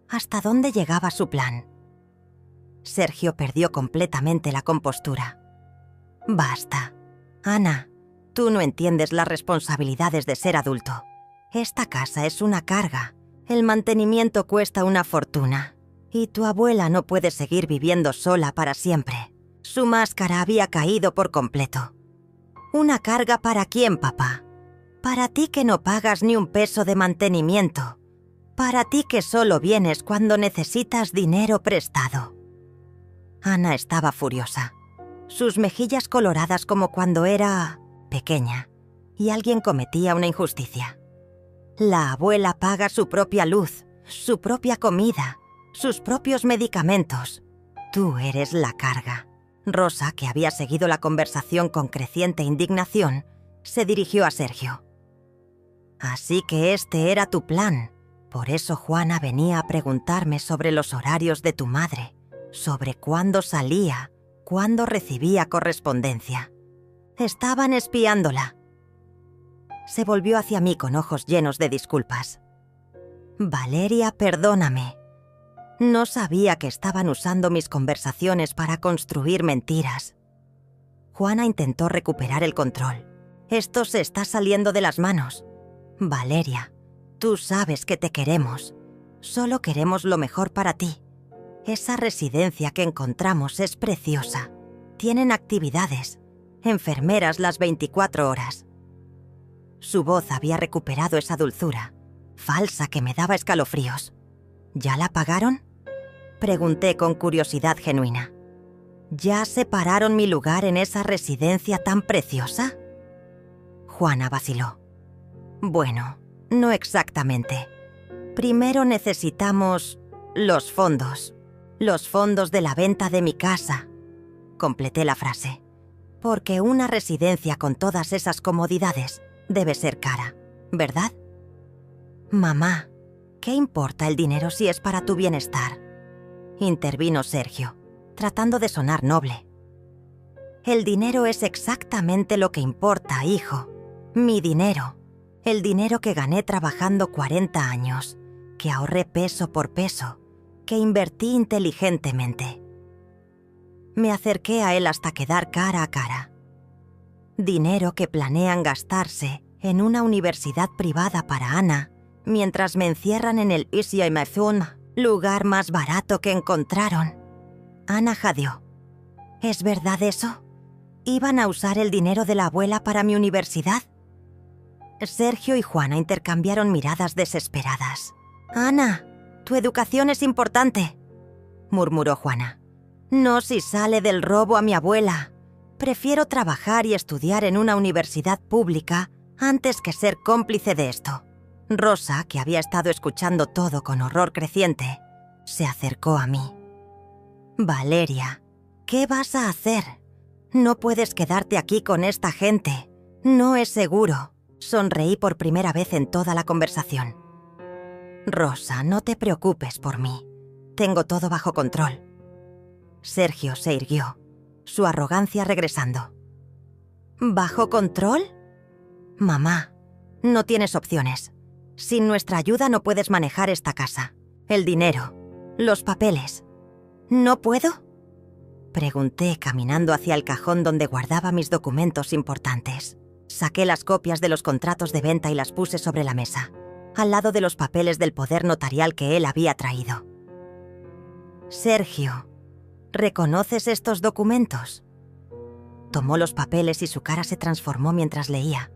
¿Hasta dónde llegaba su plan? Sergio perdió completamente la compostura. «Basta. Ana, tú no entiendes las responsabilidades de ser adulto. Esta casa es una carga. El mantenimiento cuesta una fortuna. Y tu abuela no puede seguir viviendo sola para siempre. Su máscara había caído por completo». «¿Una carga para quién, papá? Para ti que no pagas ni un peso de mantenimiento. Para ti que solo vienes cuando necesitas dinero prestado». Ana estaba furiosa, sus mejillas coloradas como cuando era pequeña y alguien cometía una injusticia. La abuela paga su propia luz, su propia comida, sus propios medicamentos. Tú eres la carga. Rosa, que había seguido la conversación con creciente indignación, se dirigió a Sergio. Así que este era tu plan. Por eso Juana venía a preguntarme sobre los horarios de tu madre, sobre cuándo salía, cuándo recibía correspondencia. Estaban espiándola. Se volvió hacia mí con ojos llenos de disculpas. Valeria, perdóname. No sabía que estaban usando mis conversaciones para construir mentiras. Juana intentó recuperar el control. Esto se está saliendo de las manos. Valeria, tú sabes que te queremos. Solo queremos lo mejor para ti. Esa residencia que encontramos es preciosa. Tienen actividades, enfermeras las 24 horas. Su voz había recuperado esa dulzura, falsa, que me daba escalofríos. ¿Ya la pagaron?, pregunté con curiosidad genuina. ¿Ya separaron mi lugar en esa residencia tan preciosa? Juana vaciló. Bueno, no exactamente. Primero necesitamos los fondos de la venta de mi casa. Completé la frase. Porque una residencia con todas esas comodidades debe ser cara, ¿verdad? Mamá, ¿qué importa el dinero si es para tu bienestar?, intervino Sergio, tratando de sonar noble. El dinero es exactamente lo que importa, hijo. Mi dinero. El dinero que gané trabajando 40 años, que ahorré peso por peso, que invertí inteligentemente. Me acerqué a él hasta quedar cara a cara. Dinero que planean gastarse en una universidad privada para Ana, mientras me encierran en el Isiaimafun, lugar más barato que encontraron. Ana jadeó. ¿Es verdad eso? ¿Iban a usar el dinero de la abuela para mi universidad? Sergio y Juana intercambiaron miradas desesperadas. «Ana, tu educación es importante», murmuró Juana. «No si sale del robo a mi abuela. Prefiero trabajar y estudiar en una universidad pública antes que ser cómplice de esto». Rosa, que había estado escuchando todo con horror creciente, se acercó a mí. «Valeria, ¿qué vas a hacer? No puedes quedarte aquí con esta gente. No es seguro». Sonreí por primera vez en toda la conversación. «Rosa, no te preocupes por mí. Tengo todo bajo control». Sergio se irguió, su arrogancia regresando. «¿Bajo control? Mamá, no tienes opciones. Sin nuestra ayuda no puedes manejar esta casa, el dinero, los papeles. ¿No puedo?», pregunté caminando hacia el cajón donde guardaba mis documentos importantes. Saqué las copias de los contratos de venta y las puse sobre la mesa, al lado de los papeles del poder notarial que él había traído. «Sergio, ¿reconoces estos documentos?». Tomó los papeles y su cara se transformó mientras leía.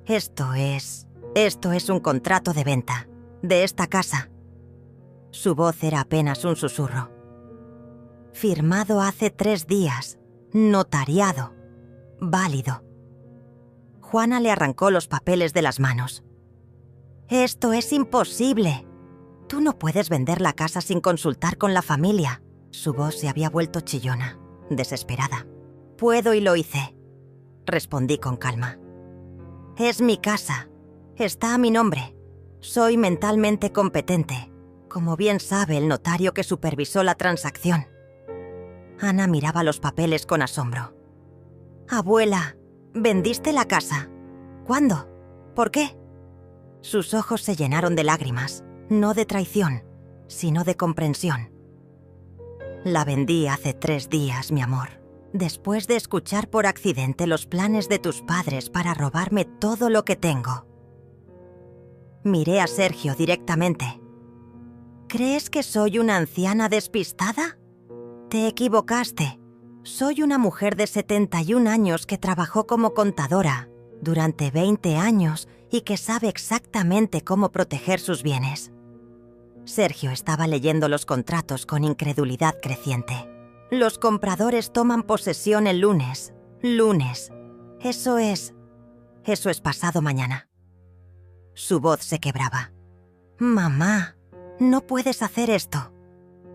Esto es un contrato de venta, de esta casa». Su voz era apenas un susurro. «Firmado hace 3 días, notariado, válido». Juana le arrancó los papeles de las manos. «Esto es imposible. Tú no puedes vender la casa sin consultar con la familia». Su voz se había vuelto chillona, desesperada. «Puedo y lo hice», respondí con calma. «Es mi casa. Está a mi nombre. Soy mentalmente competente, como bien sabe el notario que supervisó la transacción». Ana miraba los papeles con asombro. «Abuela, ¿vendiste la casa? ¿Cuándo? ¿Por qué?». Sus ojos se llenaron de lágrimas, no de traición, sino de comprensión. «La vendí hace 3 días, mi amor, después de escuchar por accidente los planes de tus padres para robarme todo lo que tengo». Miré a Sergio directamente. «¿Crees que soy una anciana despistada? Te equivocaste. Soy una mujer de 71 años que trabajó como contadora durante 20 años y que sabe exactamente cómo proteger sus bienes». Sergio estaba leyendo los contratos con incredulidad creciente. «Los compradores toman posesión el lunes. Lunes. Eso es pasado mañana». Su voz se quebraba. «Mamá, no puedes hacer esto.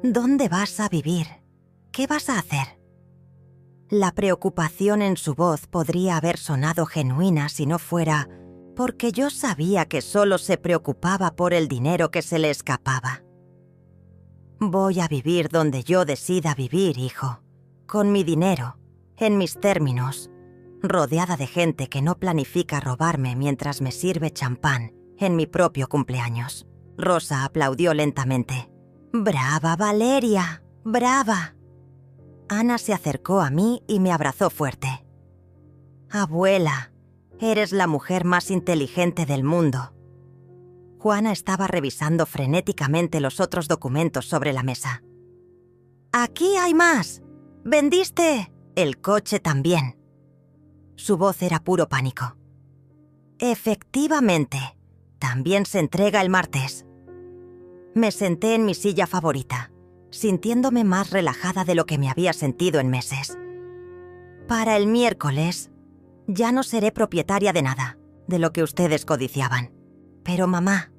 ¿Dónde vas a vivir? ¿Qué vas a hacer? La preocupación en su voz podría haber sonado genuina si no fuera porque yo sabía que solo se preocupaba por el dinero que se le escapaba. Voy a vivir donde yo decida vivir, hijo, con mi dinero, en mis términos, rodeada de gente que no planifica robarme mientras me sirve champán en mi propio cumpleaños. Rosa aplaudió lentamente. ¡Brava, Valeria! ¡Brava! Ana se acercó a mí y me abrazó fuerte. Abuela, eres la mujer más inteligente del mundo. Juana estaba revisando frenéticamente los otros documentos sobre la mesa. ¡Aquí hay más! ¡Vendiste el coche también! Su voz era puro pánico. Efectivamente, también se entrega el martes. Me senté en mi silla favorita, sintiéndome más relajada de lo que me había sentido en meses. Para el miércoles, ya no seré propietaria de nada, de lo que ustedes codiciaban. Pero mamá,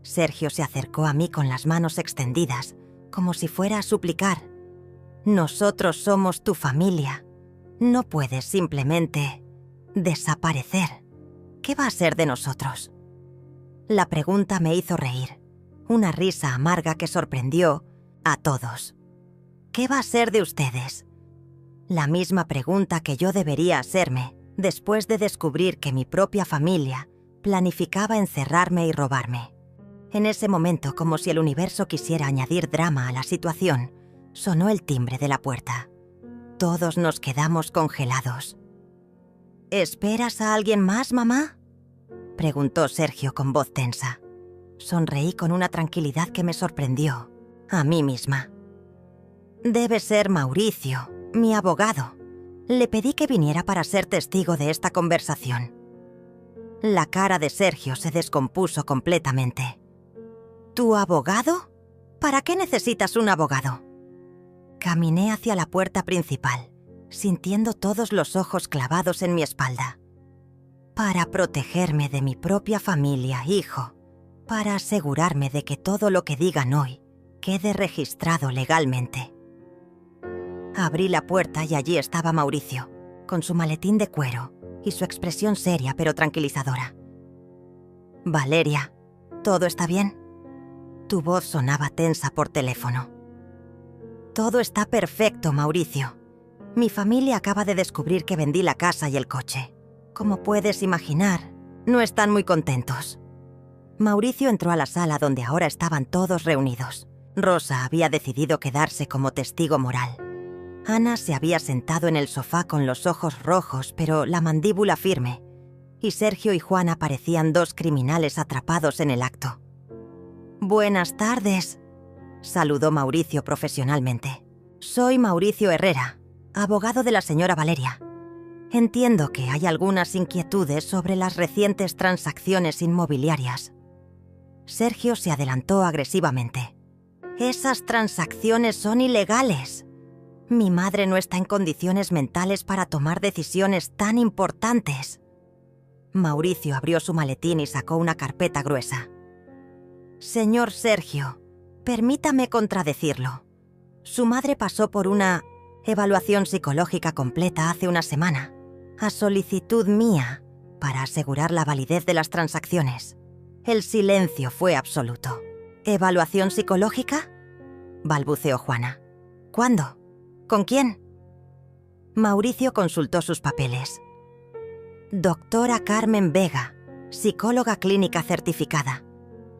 Sergio se acercó a mí con las manos extendidas, como si fuera a suplicar. Nosotros somos tu familia. No puedes simplemente desaparecer. ¿Qué va a ser de nosotros? La pregunta me hizo reír, una risa amarga que sorprendió a todos. ¿Qué va a ser de ustedes? La misma pregunta que yo debería hacerme después de descubrir que mi propia familia planificaba encerrarme y robarme. En ese momento, como si el universo quisiera añadir drama a la situación, sonó el timbre de la puerta. Todos nos quedamos congelados. ¿Esperas a alguien más, mamá?, preguntó Sergio con voz tensa. Sonreí con una tranquilidad que me sorprendió a mí misma. Debe ser Mauricio, mi abogado. Le pedí que viniera para ser testigo de esta conversación. La cara de Sergio se descompuso completamente. ¿Tu abogado? ¿Para qué necesitas un abogado? Caminé hacia la puerta principal, sintiendo todos los ojos clavados en mi espalda. Para protegerme de mi propia familia, hijo. Para asegurarme de que todo lo que digan hoy quede registrado legalmente. Abrí la puerta y allí estaba Mauricio, con su maletín de cuero y su expresión seria pero tranquilizadora. Valeria, ¿todo está bien? Tu voz sonaba tensa por teléfono. Todo está perfecto, Mauricio. Mi familia acaba de descubrir que vendí la casa y el coche. Como puedes imaginar, no están muy contentos. Mauricio entró a la sala donde ahora estaban todos reunidos. Rosa había decidido quedarse como testigo moral. Ana se había sentado en el sofá con los ojos rojos, pero la mandíbula firme, y Sergio y Juana parecían dos criminales atrapados en el acto. «Buenas tardes», saludó Mauricio profesionalmente. «Soy Mauricio Herrera, abogado de la señora Valeria. Entiendo que hay algunas inquietudes sobre las recientes transacciones inmobiliarias». Sergio se adelantó agresivamente. «Esas transacciones son ilegales. Mi madre no está en condiciones mentales para tomar decisiones tan importantes». Mauricio abrió su maletín y sacó una carpeta gruesa. «Señor Sergio, permítame contradecirlo. Su madre pasó por una evaluación psicológica completa hace una semana, a solicitud mía, para asegurar la validez de las transacciones. El silencio fue absoluto». «¿Evaluación psicológica?», balbuceó Juana. «¿Cuándo? ¿Con quién?». Mauricio consultó sus papeles. «Doctora Carmen Vega, psicóloga clínica certificada.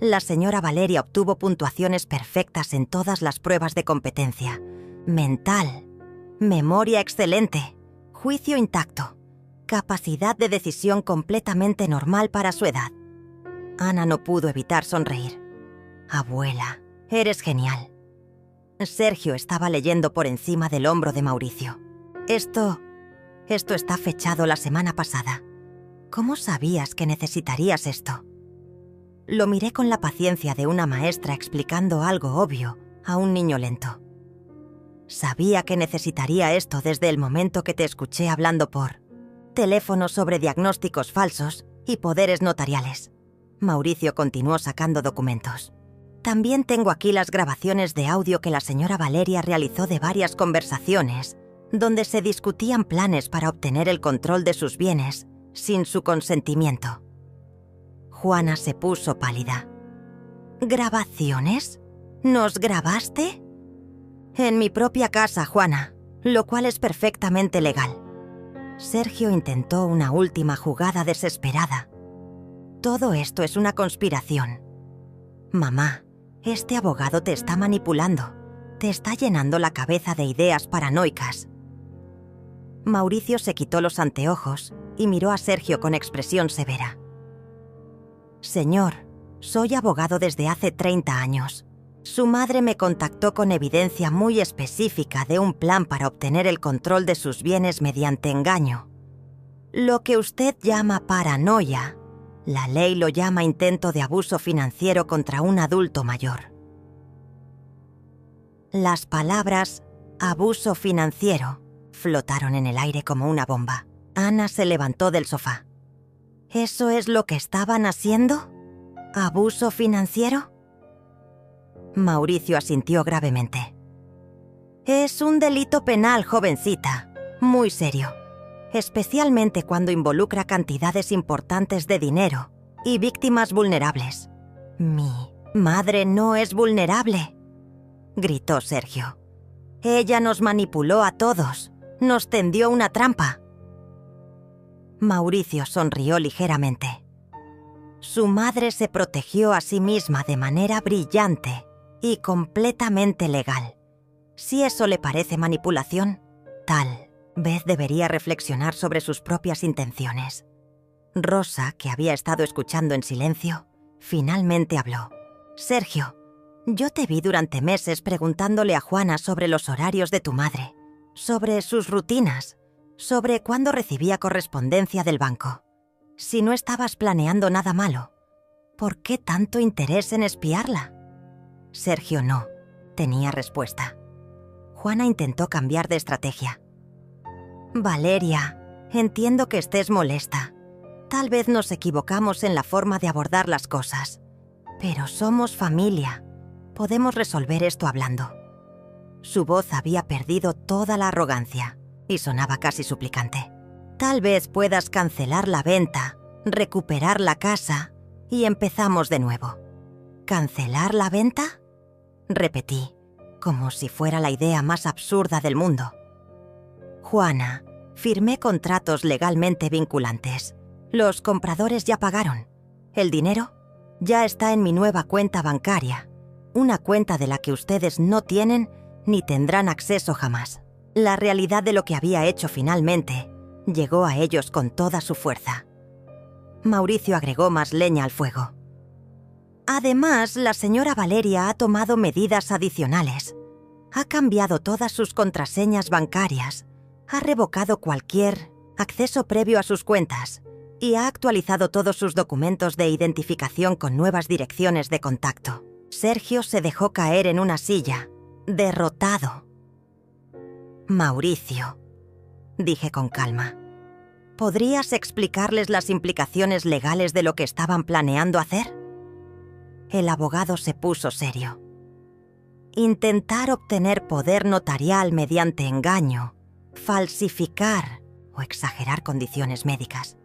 La señora Valeria obtuvo puntuaciones perfectas en todas las pruebas de competencia. Mental, memoria excelente, juicio intacto, capacidad de decisión completamente normal para su edad». Ana no pudo evitar sonreír. «Abuela, eres genial». Sergio estaba leyendo por encima del hombro de Mauricio. Esto está fechado la semana pasada. ¿Cómo sabías que necesitarías esto?» Lo miré con la paciencia de una maestra explicando algo obvio a un niño lento. «Sabía que necesitaría esto desde el momento que te escuché hablando por teléfono sobre diagnósticos falsos y poderes notariales». Mauricio continuó sacando documentos. también tengo aquí las grabaciones de audio que la señora Valeria realizó de varias conversaciones, donde se discutían planes para obtener el control de sus bienes sin su consentimiento. Juana se puso pálida. ¿Grabaciones? ¿Nos grabaste? En mi propia casa, Juana, lo cual es perfectamente legal. Sergio intentó una última jugada desesperada. Todo esto es una conspiración. Mamá, este abogado te está manipulando. Te está llenando la cabeza de ideas paranoicas. Mauricio se quitó los anteojos y miró a Sergio con expresión severa. Señor, soy abogado desde hace 30 años. Su madre me contactó con evidencia muy específica de un plan para obtener el control de sus bienes mediante engaño. Lo que usted llama paranoia, la ley lo llama intento de abuso financiero contra un adulto mayor. Las palabras abuso financiero flotaron en el aire como una bomba. Ana se levantó del sofá. ¿Eso es lo que estaban haciendo? ¿Abuso financiero? Mauricio asintió gravemente. Es un delito penal, jovencita, muy serio, especialmente cuando involucra cantidades importantes de dinero y víctimas vulnerables. Mi madre no es vulnerable, gritó Sergio. Ella nos manipuló a todos, nos tendió una trampa. Mauricio sonrió ligeramente. Su madre se protegió a sí misma de manera brillante y completamente legal. Si eso le parece manipulación, tal vez debería reflexionar sobre sus propias intenciones. Rosa, que había estado escuchando en silencio, finalmente habló. Sergio, yo te vi durante meses preguntándole a Juana sobre los horarios de tu madre, sobre sus rutinas, sobre cuándo recibía correspondencia del banco. Si no estabas planeando nada malo, ¿por qué tanto interés en espiarla? Sergio no tenía respuesta. Juana intentó cambiar de estrategia. Valeria, entiendo que estés molesta. Tal vez nos equivocamos en la forma de abordar las cosas, pero somos familia. Podemos resolver esto hablando. Su voz había perdido toda la arrogancia y sonaba casi suplicante. Tal vez puedas cancelar la venta, recuperar la casa y empezamos de nuevo. ¿Cancelar la venta? Repetí, como si fuera la idea más absurda del mundo. Juana, firmé contratos legalmente vinculantes. Los compradores ya pagaron. El dinero ya está en mi nueva cuenta bancaria, una cuenta de la que ustedes no tienen ni tendrán acceso jamás. La realidad de lo que había hecho finalmente llegó a ellos con toda su fuerza. Mauricio agregó más leña al fuego. Además, la señora Valeria ha tomado medidas adicionales. Ha cambiado todas sus contraseñas bancarias, ha revocado cualquier acceso previo a sus cuentas y ha actualizado todos sus documentos de identificación con nuevas direcciones de contacto. Sergio se dejó caer en una silla, derrotado. Mauricio, dije con calma, ¿podrías explicarles las implicaciones legales de lo que estaban planeando hacer? El abogado se puso serio. Intentar obtener poder notarial mediante engaño, falsificar o exagerar condiciones médicas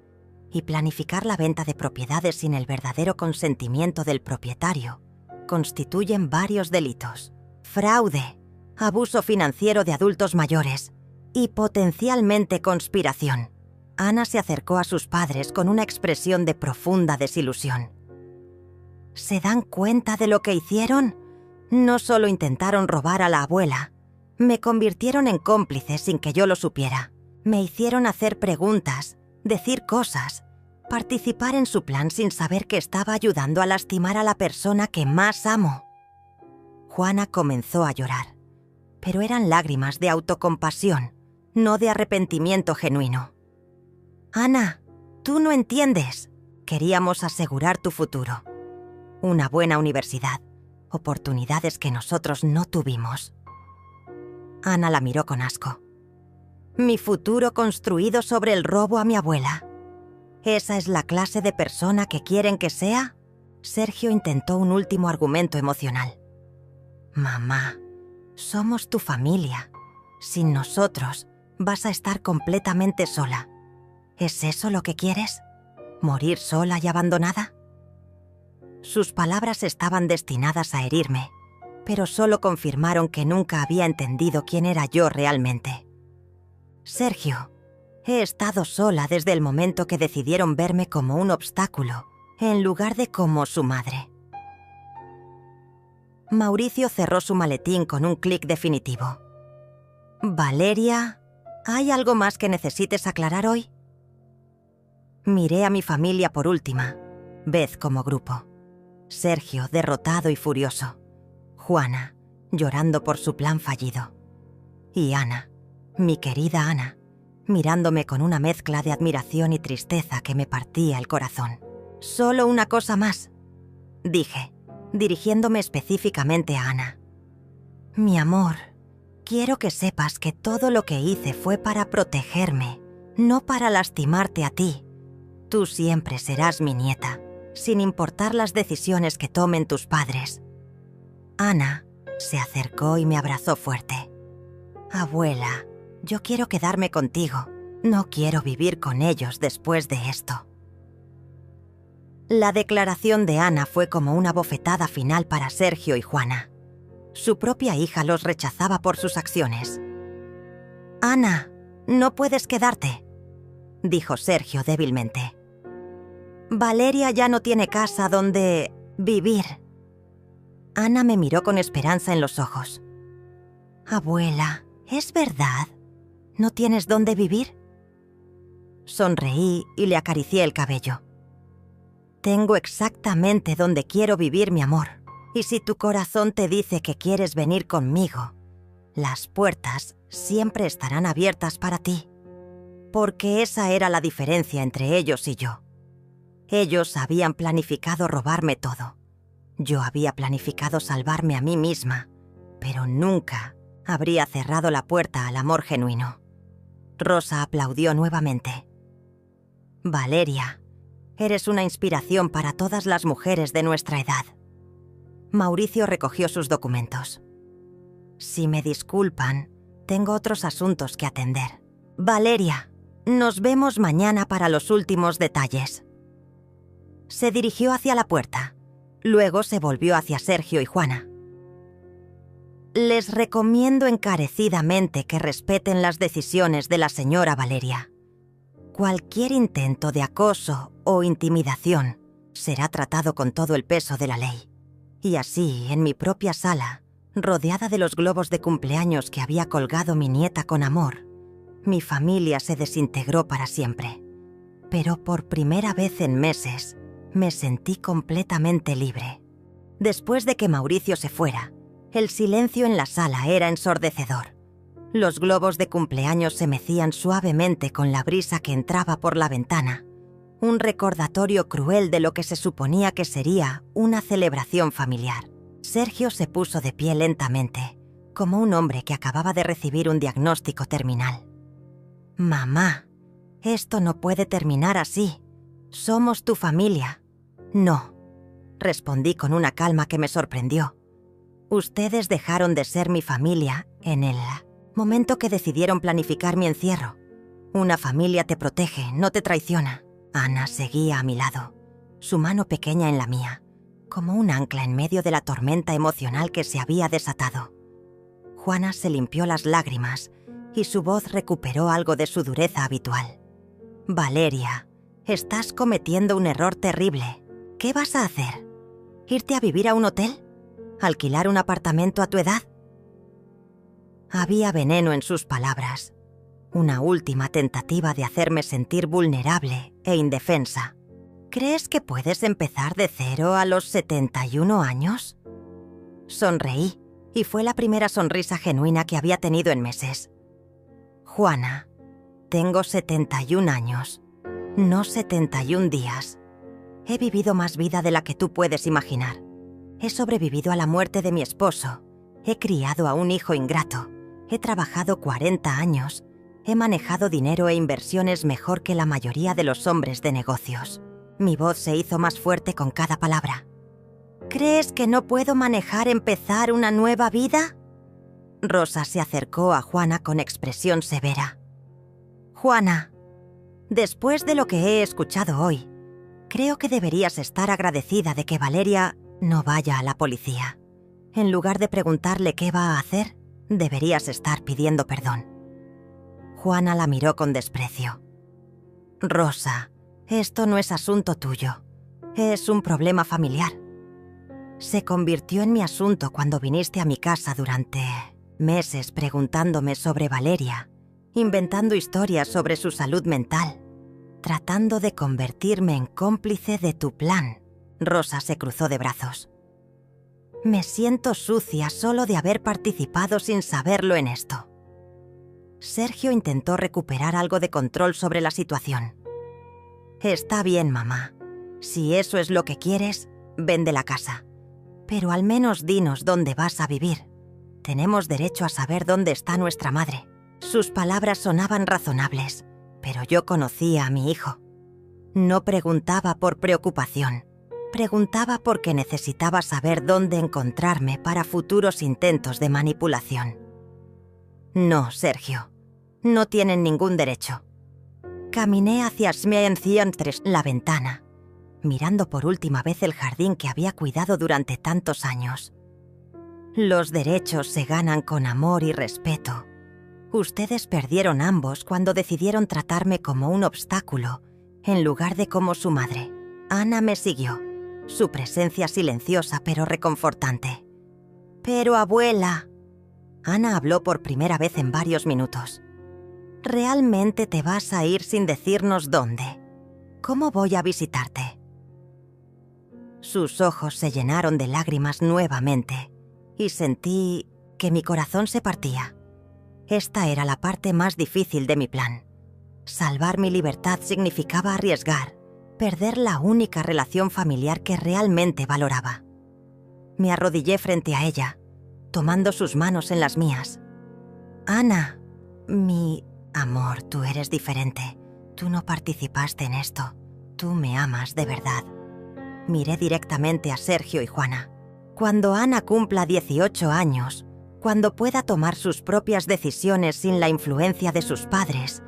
y planificar la venta de propiedades sin el verdadero consentimiento del propietario constituyen varios delitos: fraude, abuso financiero de adultos mayores y potencialmente conspiración. Ana se acercó a sus padres con una expresión de profunda desilusión. ¿Se dan cuenta de lo que hicieron? No solo intentaron robar a la abuela, me convirtieron en cómplice sin que yo lo supiera. Me hicieron hacer preguntas, decir cosas, participar en su plan sin saber que estaba ayudando a lastimar a la persona que más amo. Juana comenzó a llorar, pero eran lágrimas de autocompasión, no de arrepentimiento genuino. Ana, tú no entiendes. Queríamos asegurar tu futuro. Una buena universidad, oportunidades que nosotros no tuvimos. Ana la miró con asco. ¿Mi futuro construido sobre el robo a mi abuela? ¿Esa es la clase de persona que quieren que sea? Sergio intentó un último argumento emocional. Mamá, somos tu familia. Sin nosotros, vas a estar completamente sola. ¿Es eso lo que quieres? ¿Morir sola y abandonada? Sus palabras estaban destinadas a herirme, pero solo confirmaron que nunca había entendido quién era yo realmente. Sergio, he estado sola desde el momento que decidieron verme como un obstáculo, en lugar de como su madre. Mauricio cerró su maletín con un clic definitivo. Valeria, ¿hay algo más que necesites aclarar hoy? Miré a mi familia por última, Beth como grupo. Sergio, derrotado y furioso. Juana, llorando por su plan fallido. Y Ana, mi querida Ana, mirándome con una mezcla de admiración y tristeza que me partía el corazón. «Solo una cosa más», dije, dirigiéndome específicamente a Ana. «Mi amor, quiero que sepas que todo lo que hice fue para protegerme, no para lastimarte a ti. Tú siempre serás mi nieta, sin importar las decisiones que tomen tus padres». Ana se acercó y me abrazó fuerte. «Abuela, yo quiero quedarme contigo. No quiero vivir con ellos después de esto». La declaración de Ana fue como una bofetada final para Sergio y Juana. Su propia hija los rechazaba por sus acciones. «Ana, no puedes quedarte», dijo Sergio débilmente. «Valeria ya no tiene casa donde vivir». Ana me miró con esperanza en los ojos. «Abuela, ¿es verdad? ¿No tienes dónde vivir?» Sonreí y le acaricié el cabello. «Tengo exactamente donde quiero vivir, mi amor. Y si tu corazón te dice que quieres venir conmigo, las puertas siempre estarán abiertas para ti». Porque esa era la diferencia entre ellos y yo. Ellos habían planificado robarme todo. Yo había planificado salvarme a mí misma, pero nunca habría cerrado la puerta al amor genuino. Rosa aplaudió nuevamente. «Valeria, eres una inspiración para todas las mujeres de nuestra edad». Mauricio recogió sus documentos. «Si me disculpan, tengo otros asuntos que atender. Valeria, nos vemos mañana para los últimos detalles». Se dirigió hacia la puerta. Luego se volvió hacia Sergio y Juana. «Les recomiendo encarecidamente que respeten las decisiones de la señora Valeria. Cualquier intento de acoso o intimidación será tratado con todo el peso de la ley». Y así, en mi propia sala, rodeada de los globos de cumpleaños que había colgado mi nieta con amor, mi familia se desintegró para siempre. Pero por primera vez en meses, me sentí completamente libre. Después de que Mauricio se fuera, el silencio en la sala era ensordecedor. Los globos de cumpleaños se mecían suavemente con la brisa que entraba por la ventana, un recordatorio cruel de lo que se suponía que sería una celebración familiar. Sergio se puso de pie lentamente, como un hombre que acababa de recibir un diagnóstico terminal. «Mamá, esto no puede terminar así. Somos tu familia». «No», respondí con una calma que me sorprendió. «Ustedes dejaron de ser mi familia en el momento que decidieron planificar mi encierro. Una familia te protege, no te traiciona». Ana seguía a mi lado, su mano pequeña en la mía, como un ancla en medio de la tormenta emocional que se había desatado. Juana se limpió las lágrimas y su voz recuperó algo de su dureza habitual. «Valeria, estás cometiendo un error terrible. ¿Qué vas a hacer? ¿Irte a vivir a un hotel? ¿Alquilar un apartamento a tu edad?» Había veneno en sus palabras. Una última tentativa de hacerme sentir vulnerable e indefensa. «¿Crees que puedes empezar de cero a los 71 años?» Sonreí, y fue la primera sonrisa genuina que había tenido en meses. «Juana, tengo 71 años, no 71 días. He vivido más vida de la que tú puedes imaginar. He sobrevivido a la muerte de mi esposo, he criado a un hijo ingrato, he trabajado 40 años, he manejado dinero e inversiones mejor que la mayoría de los hombres de negocios». Mi voz se hizo más fuerte con cada palabra. ¿Crees que no puedo empezar una nueva vida? Rosa se acercó a Juana con expresión severa. Juana, después de lo que he escuchado hoy, creo que deberías estar agradecida de que Valeria no vaya a la policía. En lugar de preguntarle qué va a hacer, deberías estar pidiendo perdón. Juana la miró con desprecio. Rosa, esto no es asunto tuyo. Es un problema familiar. Se convirtió en mi asunto cuando viniste a mi casa durante meses preguntándome sobre Valeria, inventando historias sobre su salud mental, tratando de convertirme en cómplice de tu plan. Rosa se cruzó de brazos. Me siento sucia solo de haber participado sin saberlo en esto. Sergio intentó recuperar algo de control sobre la situación. Está bien, mamá. Si eso es lo que quieres, vende la casa. Pero al menos dinos dónde vas a vivir. Tenemos derecho a saber dónde está nuestra madre. Sus palabras sonaban razonables, pero yo conocía a mi hijo. No preguntaba por preocupación. Preguntaba porque necesitaba saber dónde encontrarme para futuros intentos de manipulación. No, Sergio. No tienen ningún derecho. Caminé hacia la ventana, mirando por última vez el jardín que había cuidado durante tantos años. Los derechos se ganan con amor y respeto. Ustedes perdieron ambos cuando decidieron tratarme como un obstáculo, en lugar de como su madre. Ana me siguió, su presencia silenciosa pero reconfortante. Pero abuela... Ana habló por primera vez en varios minutos. ¿Realmente te vas a ir sin decirnos dónde? ¿Cómo voy a visitarte? Sus ojos se llenaron de lágrimas nuevamente y sentí que mi corazón se partía. Esta era la parte más difícil de mi plan. Salvar mi libertad significaba arriesgar, perder la única relación familiar que realmente valoraba. Me arrodillé frente a ella, tomando sus manos en las mías. Ana, mi amor, tú eres diferente. Tú no participaste en esto. Tú me amas de verdad. Miré directamente a Sergio y Juana. Cuando Ana cumpla 18 años, cuando pueda tomar sus propias decisiones sin la influencia de sus padres,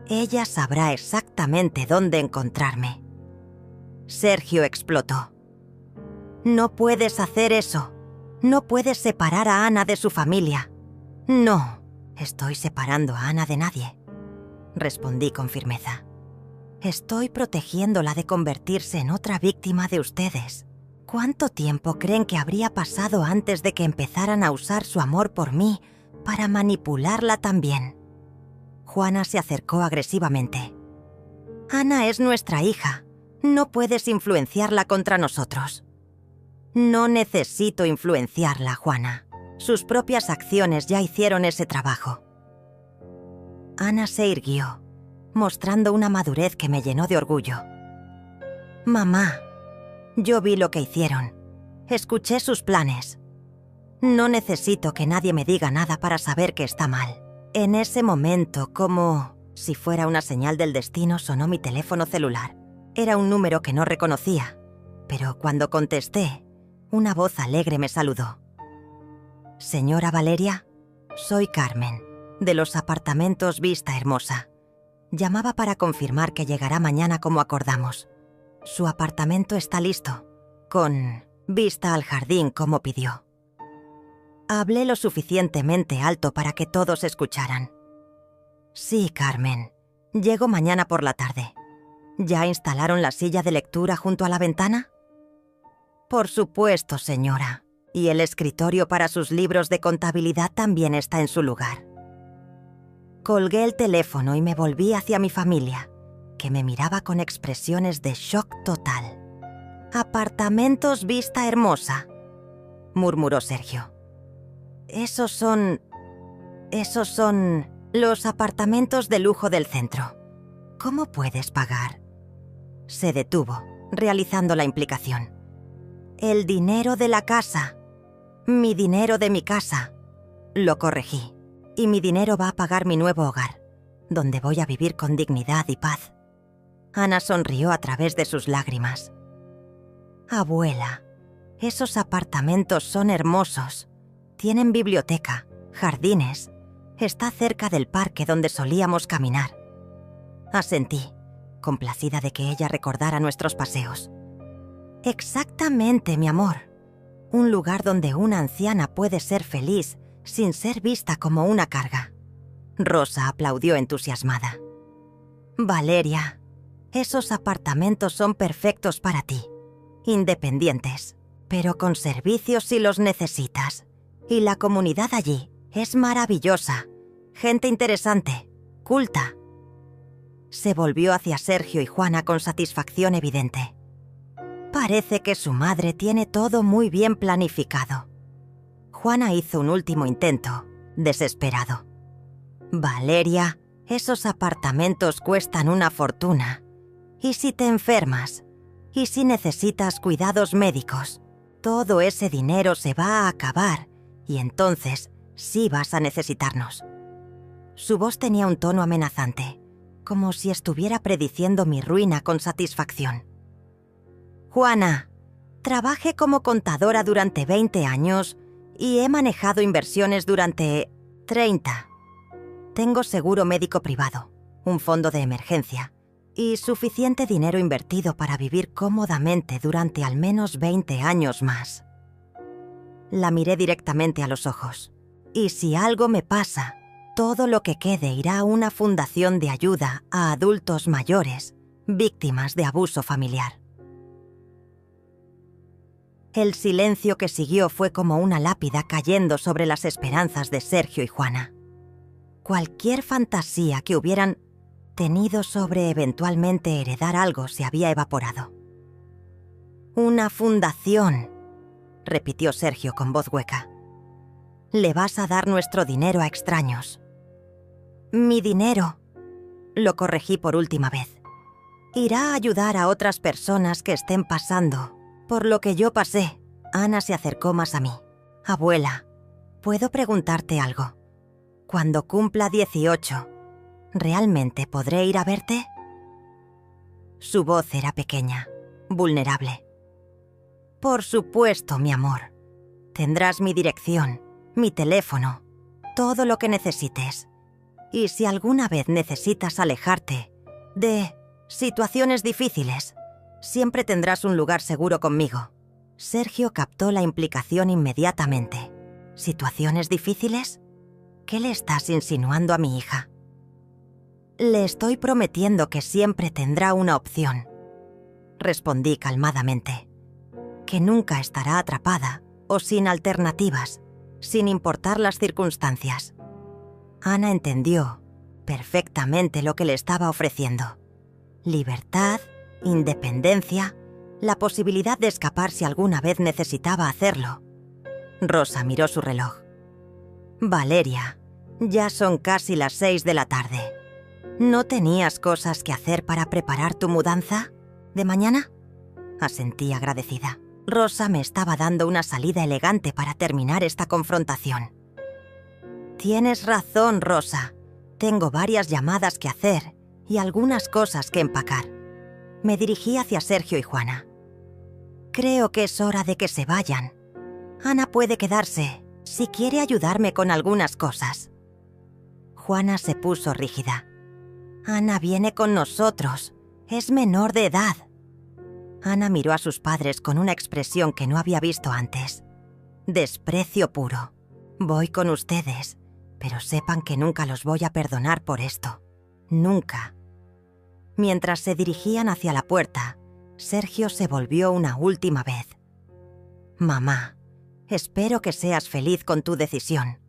ella sabrá exactamente dónde encontrarme. Sergio explotó. No puedes hacer eso. No puedes separar a Ana de su familia. No, estoy separando a Ana de nadie, respondí con firmeza. Estoy protegiéndola de convertirse en otra víctima de ustedes. ¿Cuánto tiempo creen que habría pasado antes de que empezaran a usar su amor por mí para manipularla también? Juana se acercó agresivamente. Ana es nuestra hija. No puedes influenciarla contra nosotros. No necesito influenciarla, Juana. Sus propias acciones ya hicieron ese trabajo. Ana se irguió, mostrando una madurez que me llenó de orgullo. Mamá, yo vi lo que hicieron. Escuché sus planes. No necesito que nadie me diga nada para saber que está mal. En ese momento, como si fuera una señal del destino, sonó mi teléfono celular. Era un número que no reconocía, pero cuando contesté, una voz alegre me saludó. Señora Valeria, soy Carmen, de los apartamentos Vista Hermosa. Llamaba para confirmar que llegará mañana como acordamos. Su apartamento está listo, con vista al jardín como pidió. Hablé lo suficientemente alto para que todos escucharan. Sí, Carmen, llego mañana por la tarde. ¿Ya instalaron la silla de lectura junto a la ventana? Por supuesto, señora. Y el escritorio para sus libros de contabilidad también está en su lugar. Colgué el teléfono y me volví hacia mi familia, que me miraba con expresiones de shock total. «Apartamentos Vista Hermosa», murmuró Sergio. Esos son los apartamentos de lujo del centro. ¿Cómo puedes pagar? Se detuvo, realizando la implicación. El dinero de la casa. Mi dinero de mi casa. Lo corregí. Y mi dinero va a pagar mi nuevo hogar, donde voy a vivir con dignidad y paz. Ana sonrió a través de sus lágrimas. Abuela, Esos apartamentos son hermosos. Tienen biblioteca, jardines. Está cerca del parque donde solíamos caminar. Asentí, complacida de que ella recordara nuestros paseos. Exactamente, mi amor. Un lugar donde una anciana puede ser feliz sin ser vista como una carga. Rosa aplaudió entusiasmada. Valeria, esos apartamentos son perfectos para ti. Independientes, pero con servicios si los necesitas. Y la comunidad allí es maravillosa. Gente interesante, culta. Se volvió hacia Sergio y Juana con satisfacción evidente. Parece que su madre tiene todo muy bien planificado. Juana hizo un último intento, desesperado. Valeria, esos apartamentos cuestan una fortuna. ¿Y si te enfermas? ¿Y si necesitas cuidados médicos? Todo ese dinero se va a acabar y entonces sí vas a necesitarnos. Su voz tenía un tono amenazante, como si estuviera prediciendo mi ruina con satisfacción. Juana, trabajé como contadora durante 20 años y he manejado inversiones durante 30. Tengo seguro médico privado, un fondo de emergencia y suficiente dinero invertido para vivir cómodamente durante al menos 20 años más. La miré directamente a los ojos. Y si algo me pasa, todo lo que quede irá a una fundación de ayuda a adultos mayores, víctimas de abuso familiar. El silencio que siguió fue como una lápida cayendo sobre las esperanzas de Sergio y Juana. Cualquier fantasía que hubieran tenido sobre eventualmente heredar algo se había evaporado. «Una fundación», repitió Sergio con voz hueca. «Le vas a dar nuestro dinero a extraños». «Mi dinero», lo corregí por última vez, «irá a ayudar a otras personas que estén pasando por lo que yo pasé». Ana se acercó más a mí. «Abuela, ¿puedo preguntarte algo? Cuando cumpla 18, ¿realmente podré ir a verte?» Su voz era pequeña, vulnerable. «Por supuesto, mi amor. Tendrás mi dirección, mi teléfono, todo lo que necesites. Y si alguna vez necesitas alejarte de situaciones difíciles, siempre tendrás un lugar seguro conmigo». Sergio captó la implicación inmediatamente. ¿Situaciones difíciles? ¿Qué le estás insinuando a mi hija? Le estoy prometiendo que siempre tendrá una opción. Respondí calmadamente. Que nunca estará atrapada o sin alternativas, sin importar las circunstancias. Ana entendió perfectamente lo que le estaba ofreciendo. Libertad, independencia, la posibilidad de escapar si alguna vez necesitaba hacerlo. Rosa miró su reloj. «Valeria, ya son casi las 6 de la tarde. ¿No tenías cosas que hacer para preparar tu mudanza de mañana?» Asentí agradecida. Rosa me estaba dando una salida elegante para terminar esta confrontación. «Tienes razón, Rosa. Tengo varias llamadas que hacer y algunas cosas que empacar». Me dirigí hacia Sergio y Juana. «Creo que es hora de que se vayan. Ana puede quedarse si quiere ayudarme con algunas cosas». Juana se puso rígida. «Ana viene con nosotros. Es menor de edad». Ana miró a sus padres con una expresión que no había visto antes. Desprecio puro. «Voy con ustedes, pero sepan que nunca los voy a perdonar por esto. Nunca». Mientras se dirigían hacia la puerta, Sergio se volvió una última vez. «Mamá, espero que seas feliz con tu decisión.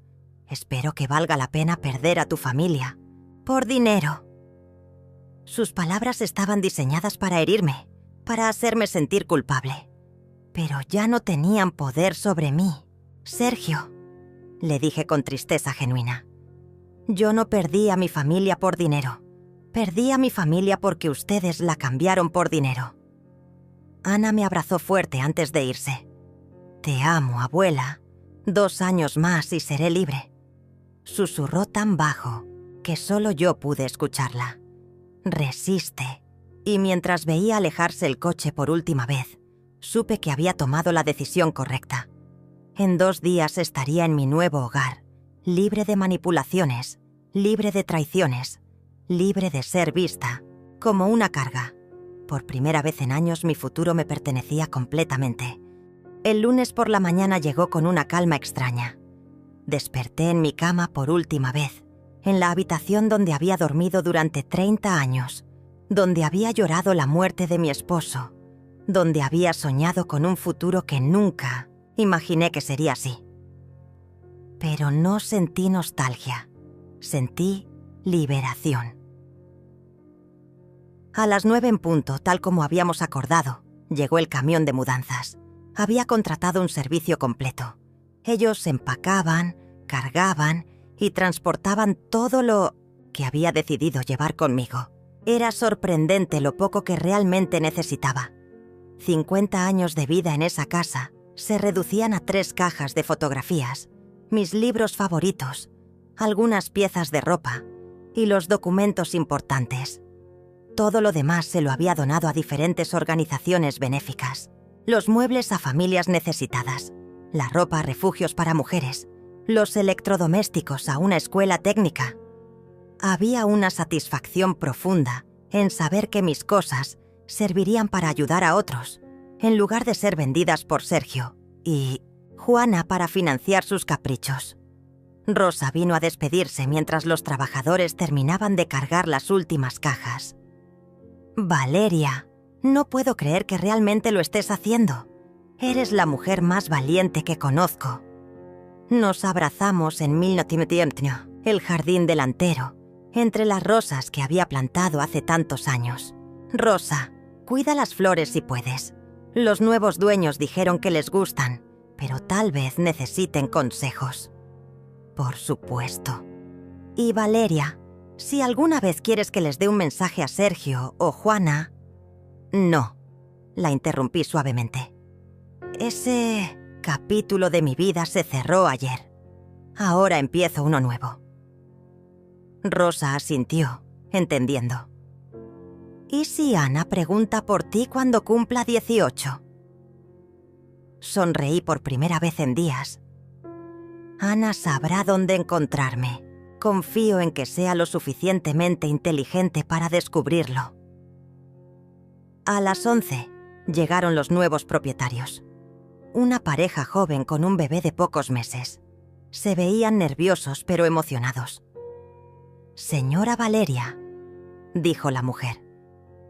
Espero que valga la pena perder a tu familia. Por dinero». Sus palabras estaban diseñadas para herirme, para hacerme sentir culpable. Pero ya no tenían poder sobre mí. «Sergio», le dije con tristeza genuina, «yo no perdí a mi familia por dinero. Perdí a mi familia porque ustedes la cambiaron por dinero». Ana me abrazó fuerte antes de irse. «Te amo, abuela. 2 años más y seré libre». Susurró tan bajo que solo yo pude escucharla. «Resiste». Y mientras veía alejarse el coche por última vez, supe que había tomado la decisión correcta. En 2 días estaría en mi nuevo hogar, libre de manipulaciones, libre de traiciones, libre de ser vista como una carga. Por primera vez en años mi futuro me pertenecía completamente. El lunes por la mañana llegó con una calma extraña. Desperté en mi cama por última vez, en la habitación donde había dormido durante 30 años, donde había llorado la muerte de mi esposo, donde había soñado con un futuro que nunca imaginé que sería así. Pero no sentí nostalgia, sentí liberación. A las 9 en punto, tal como habíamos acordado, llegó el camión de mudanzas. Había contratado un servicio completo. Ellos empacaban, cargaban y transportaban todo lo que había decidido llevar conmigo. Era sorprendente lo poco que realmente necesitaba. 50 años de vida en esa casa se reducían a 3 cajas de fotografías, mis libros favoritos, algunas piezas de ropa y los documentos importantes. Todo lo demás se lo había donado a diferentes organizaciones benéficas. Los muebles a familias necesitadas, la ropa a refugios para mujeres, los electrodomésticos a una escuela técnica. Había una satisfacción profunda en saber que mis cosas servirían para ayudar a otros, en lugar de ser vendidas por Sergio y Juana para financiar sus caprichos. Rosa vino a despedirse mientras los trabajadores terminaban de cargar las últimas cajas. «Valeria, no puedo creer que realmente lo estés haciendo. Eres la mujer más valiente que conozco». Nos abrazamos en 1900, el jardín delantero, entre las rosas que había plantado hace tantos años. «Rosa, cuida las flores si puedes. Los nuevos dueños dijeron que les gustan, pero tal vez necesiten consejos». «Por supuesto». «Y Valeria, si alguna vez quieres que les dé un mensaje a Sergio o Juana...» «No», la interrumpí suavemente. «Ese capítulo de mi vida se cerró ayer. Ahora empiezo uno nuevo». Rosa asintió, entendiendo. «¿Y si Ana pregunta por ti cuando cumpla 18? Sonreí por primera vez en días. «Ana sabrá dónde encontrarme. Confío en que sea lo suficientemente inteligente para descubrirlo». A las 11 llegaron los nuevos propietarios. Una pareja joven con un bebé de pocos meses. Se veían nerviosos pero emocionados. «Señora Valeria», dijo la mujer,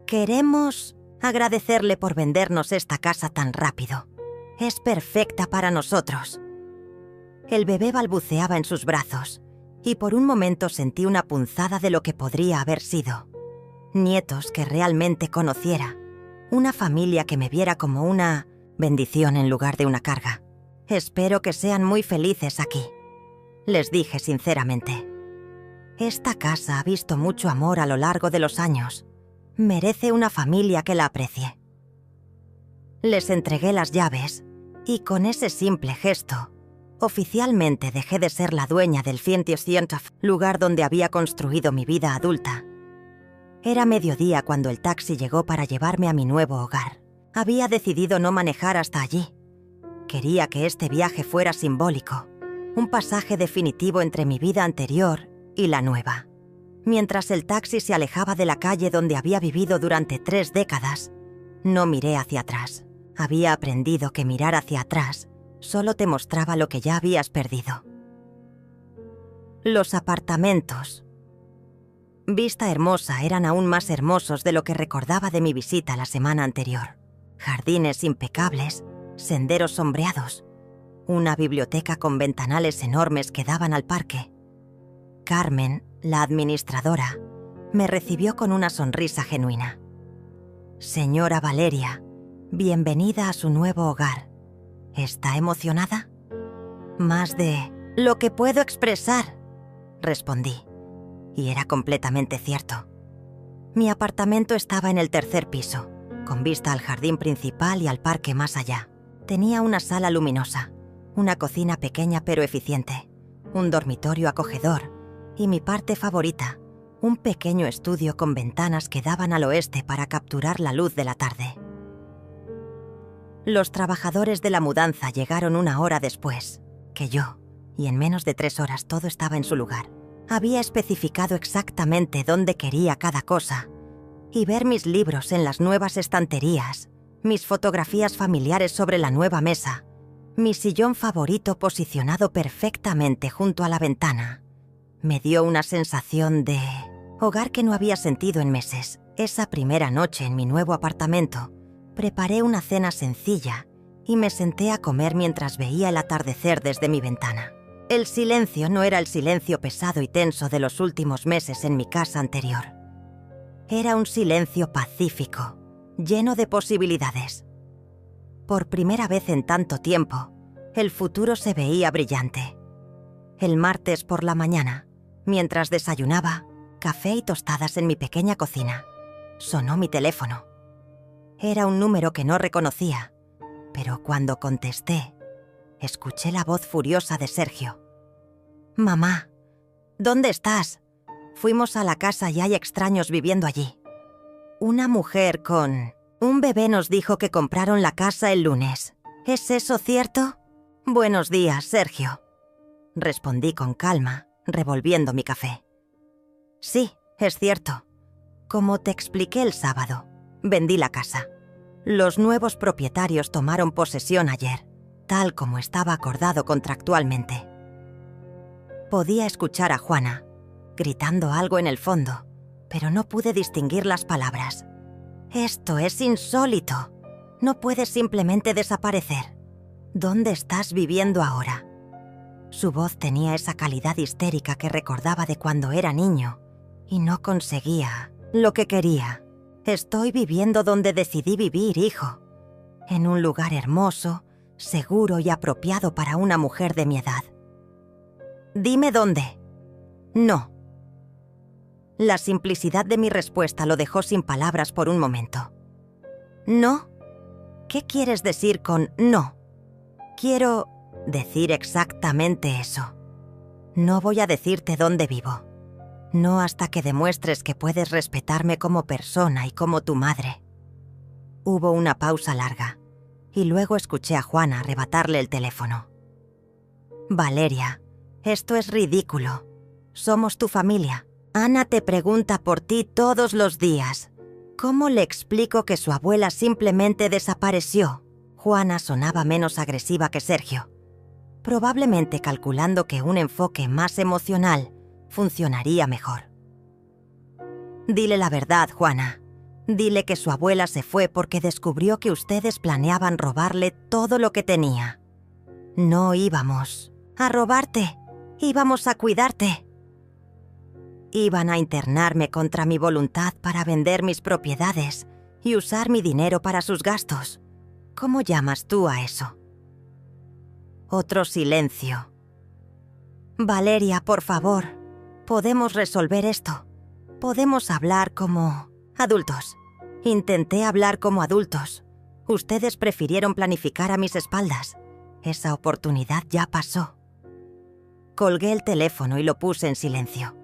«queremos agradecerle por vendernos esta casa tan rápido. Es perfecta para nosotros». El bebé balbuceaba en sus brazos y por un momento sentí una punzada de lo que podría haber sido. Nietos que realmente conociera. Una familia que me viera como una bendición en lugar de una carga. «Espero que sean muy felices aquí», les dije sinceramente. «Esta casa ha visto mucho amor a lo largo de los años. Merece una familia que la aprecie». Les entregué las llaves y con ese simple gesto, oficialmente dejé de ser la dueña del 100, lugar donde había construido mi vida adulta. Era mediodía cuando el taxi llegó para llevarme a mi nuevo hogar. Había decidido no manejar hasta allí. Quería que este viaje fuera simbólico, un pasaje definitivo entre mi vida anterior y la nueva. Mientras el taxi se alejaba de la calle donde había vivido durante 3 décadas, no miré hacia atrás. Había aprendido que mirar hacia atrás solo te mostraba lo que ya habías perdido. Los apartamentos. Vista Hermosa eran aún más hermosos de lo que recordaba de mi visita la semana anterior. Jardines impecables, senderos sombreados, una biblioteca con ventanales enormes que daban al parque. Carmen, la administradora, me recibió con una sonrisa genuina. «Señora Valeria, bienvenida a su nuevo hogar. ¿Está emocionada?» «Más de lo que puedo expresar», respondí. Y era completamente cierto. Mi apartamento estaba en el 3er piso, con vista al jardín principal y al parque más allá. Tenía una sala luminosa, una cocina pequeña pero eficiente, un dormitorio acogedor y mi parte favorita, un pequeño estudio con ventanas que daban al oeste para capturar la luz de la tarde. Los trabajadores de la mudanza llegaron 1 hora después que yo, y en menos de 3 horas todo estaba en su lugar. Había especificado exactamente dónde quería cada cosa, y ver mis libros en las nuevas estanterías, mis fotografías familiares sobre la nueva mesa, mi sillón favorito posicionado perfectamente junto a la ventana, me dio una sensación de hogar que no había sentido en meses. Esa primera noche en mi nuevo apartamento, preparé una cena sencilla y me senté a comer mientras veía el atardecer desde mi ventana. El silencio no era el silencio pesado y tenso de los últimos meses en mi casa anterior. Era un silencio pacífico, lleno de posibilidades. Por primera vez en tanto tiempo, el futuro se veía brillante. El martes por la mañana, mientras desayunaba, café y tostadas en mi pequeña cocina, sonó mi teléfono. Era un número que no reconocía, pero cuando contesté, escuché la voz furiosa de Sergio. «Mamá, ¿dónde estás? Fuimos a la casa y hay extraños viviendo allí. Una mujer con un bebé nos dijo que compraron la casa el lunes. ¿Es eso cierto?» «Buenos días, Sergio», respondí con calma, revolviendo mi café. «Sí, es cierto. Como te expliqué el sábado, vendí la casa. Los nuevos propietarios tomaron posesión ayer, tal como estaba acordado contractualmente». Podía escuchar a Juana, gritando algo en el fondo, pero no pude distinguir las palabras. «Esto es insólito. No puedes simplemente desaparecer. ¿Dónde estás viviendo ahora?» Su voz tenía esa calidad histérica que recordaba de cuando era niño y no conseguía lo que quería. «Estoy viviendo donde decidí vivir, hijo. En un lugar hermoso, seguro y apropiado para una mujer de mi edad». «Dime dónde». «No». La simplicidad de mi respuesta lo dejó sin palabras por un momento. «¿No? ¿Qué quieres decir con no?» «Quiero decir exactamente eso. No voy a decirte dónde vivo. No hasta que demuestres que puedes respetarme como persona y como tu madre». Hubo una pausa larga, y luego escuché a Juana arrebatarle el teléfono. «Valeria, esto es ridículo. Somos tu familia. Ana te pregunta por ti todos los días. ¿Cómo le explico que su abuela simplemente desapareció?» Juana sonaba menos agresiva que Sergio, probablemente calculando que un enfoque más emocional funcionaría mejor. «Dile la verdad, Juana. Dile que su abuela se fue porque descubrió que ustedes planeaban robarle todo lo que tenía. No íbamos a robarte, íbamos a cuidarte. Iban a internarme contra mi voluntad para vender mis propiedades y usar mi dinero para sus gastos. ¿Cómo llamas tú a eso?» Otro silencio. «Valeria, por favor, podemos resolver esto. Podemos hablar como adultos. Intenté hablar como adultos. Ustedes prefirieron planificar a mis espaldas. Esa oportunidad ya pasó». Colgué el teléfono y lo puse en silencio.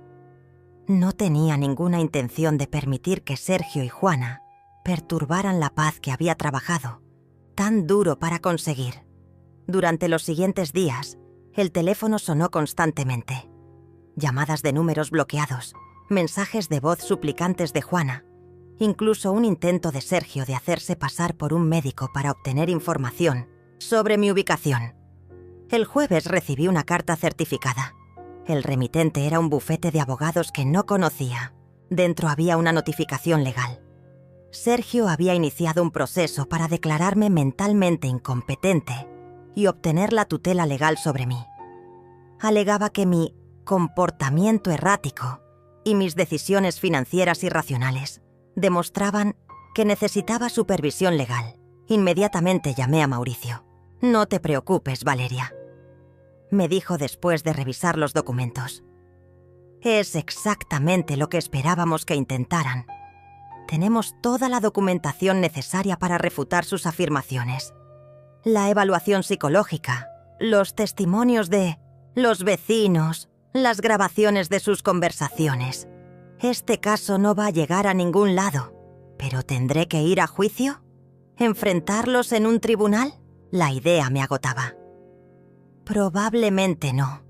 No tenía ninguna intención de permitir que Sergio y Juana perturbaran la paz que había trabajado tan duro para conseguir. Durante los siguientes días, el teléfono sonó constantemente. Llamadas de números bloqueados, mensajes de voz suplicantes de Juana, incluso un intento de Sergio de hacerse pasar por un médico para obtener información sobre mi ubicación. El jueves recibí una carta certificada. El remitente era un bufete de abogados que no conocía. Dentro había una notificación legal. Sergio había iniciado un proceso para declararme mentalmente incompetente y obtener la tutela legal sobre mí. Alegaba que mi comportamiento errático y mis decisiones financieras irracionales demostraban que necesitaba supervisión legal. Inmediatamente llamé a Mauricio. «No te preocupes, Valeria», me dijo después de revisar los documentos. «Es exactamente lo que esperábamos que intentaran. Tenemos toda la documentación necesaria para refutar sus afirmaciones. La evaluación psicológica, los testimonios de los vecinos, las grabaciones de sus conversaciones. Este caso no va a llegar a ningún lado, pero ¿tendré que ir a juicio? ¿Enfrentarlos en un tribunal? La idea me agotaba. Probablemente no.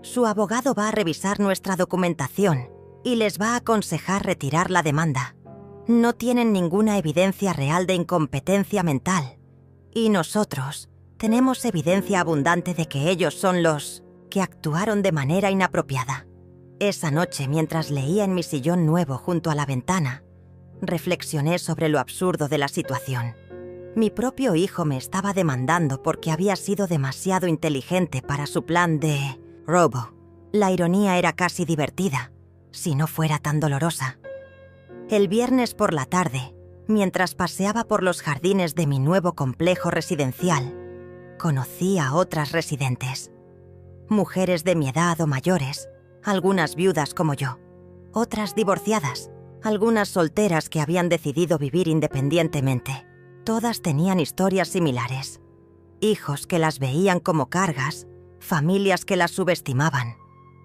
Su abogado va a revisar nuestra documentación y les va a aconsejar retirar la demanda. No tienen ninguna evidencia real de incompetencia mental. Y nosotros tenemos evidencia abundante de que ellos son los que actuaron de manera inapropiada. Esa noche, mientras leía en mi sillón nuevo junto a la ventana, reflexioné sobre lo absurdo de la situación. Mi propio hijo me estaba demandando porque había sido demasiado inteligente para su plan de robo. La ironía era casi divertida, si no fuera tan dolorosa. El viernes por la tarde, mientras paseaba por los jardines de mi nuevo complejo residencial, conocí a otras residentes. Mujeres de mi edad o mayores, algunas viudas como yo, otras divorciadas, algunas solteras que habían decidido vivir independientemente. Todas tenían historias similares. Hijos que las veían como cargas, familias que las subestimaban,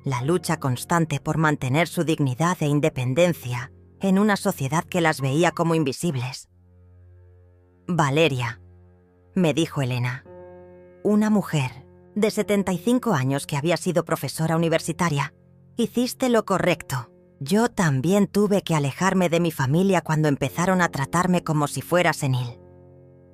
la lucha constante por mantener su dignidad e independencia en una sociedad que las veía como invisibles. Valeria, me dijo Elena, una mujer de 75 años que había sido profesora universitaria. Hiciste lo correcto. Yo también tuve que alejarme de mi familia cuando empezaron a tratarme como si fuera senil.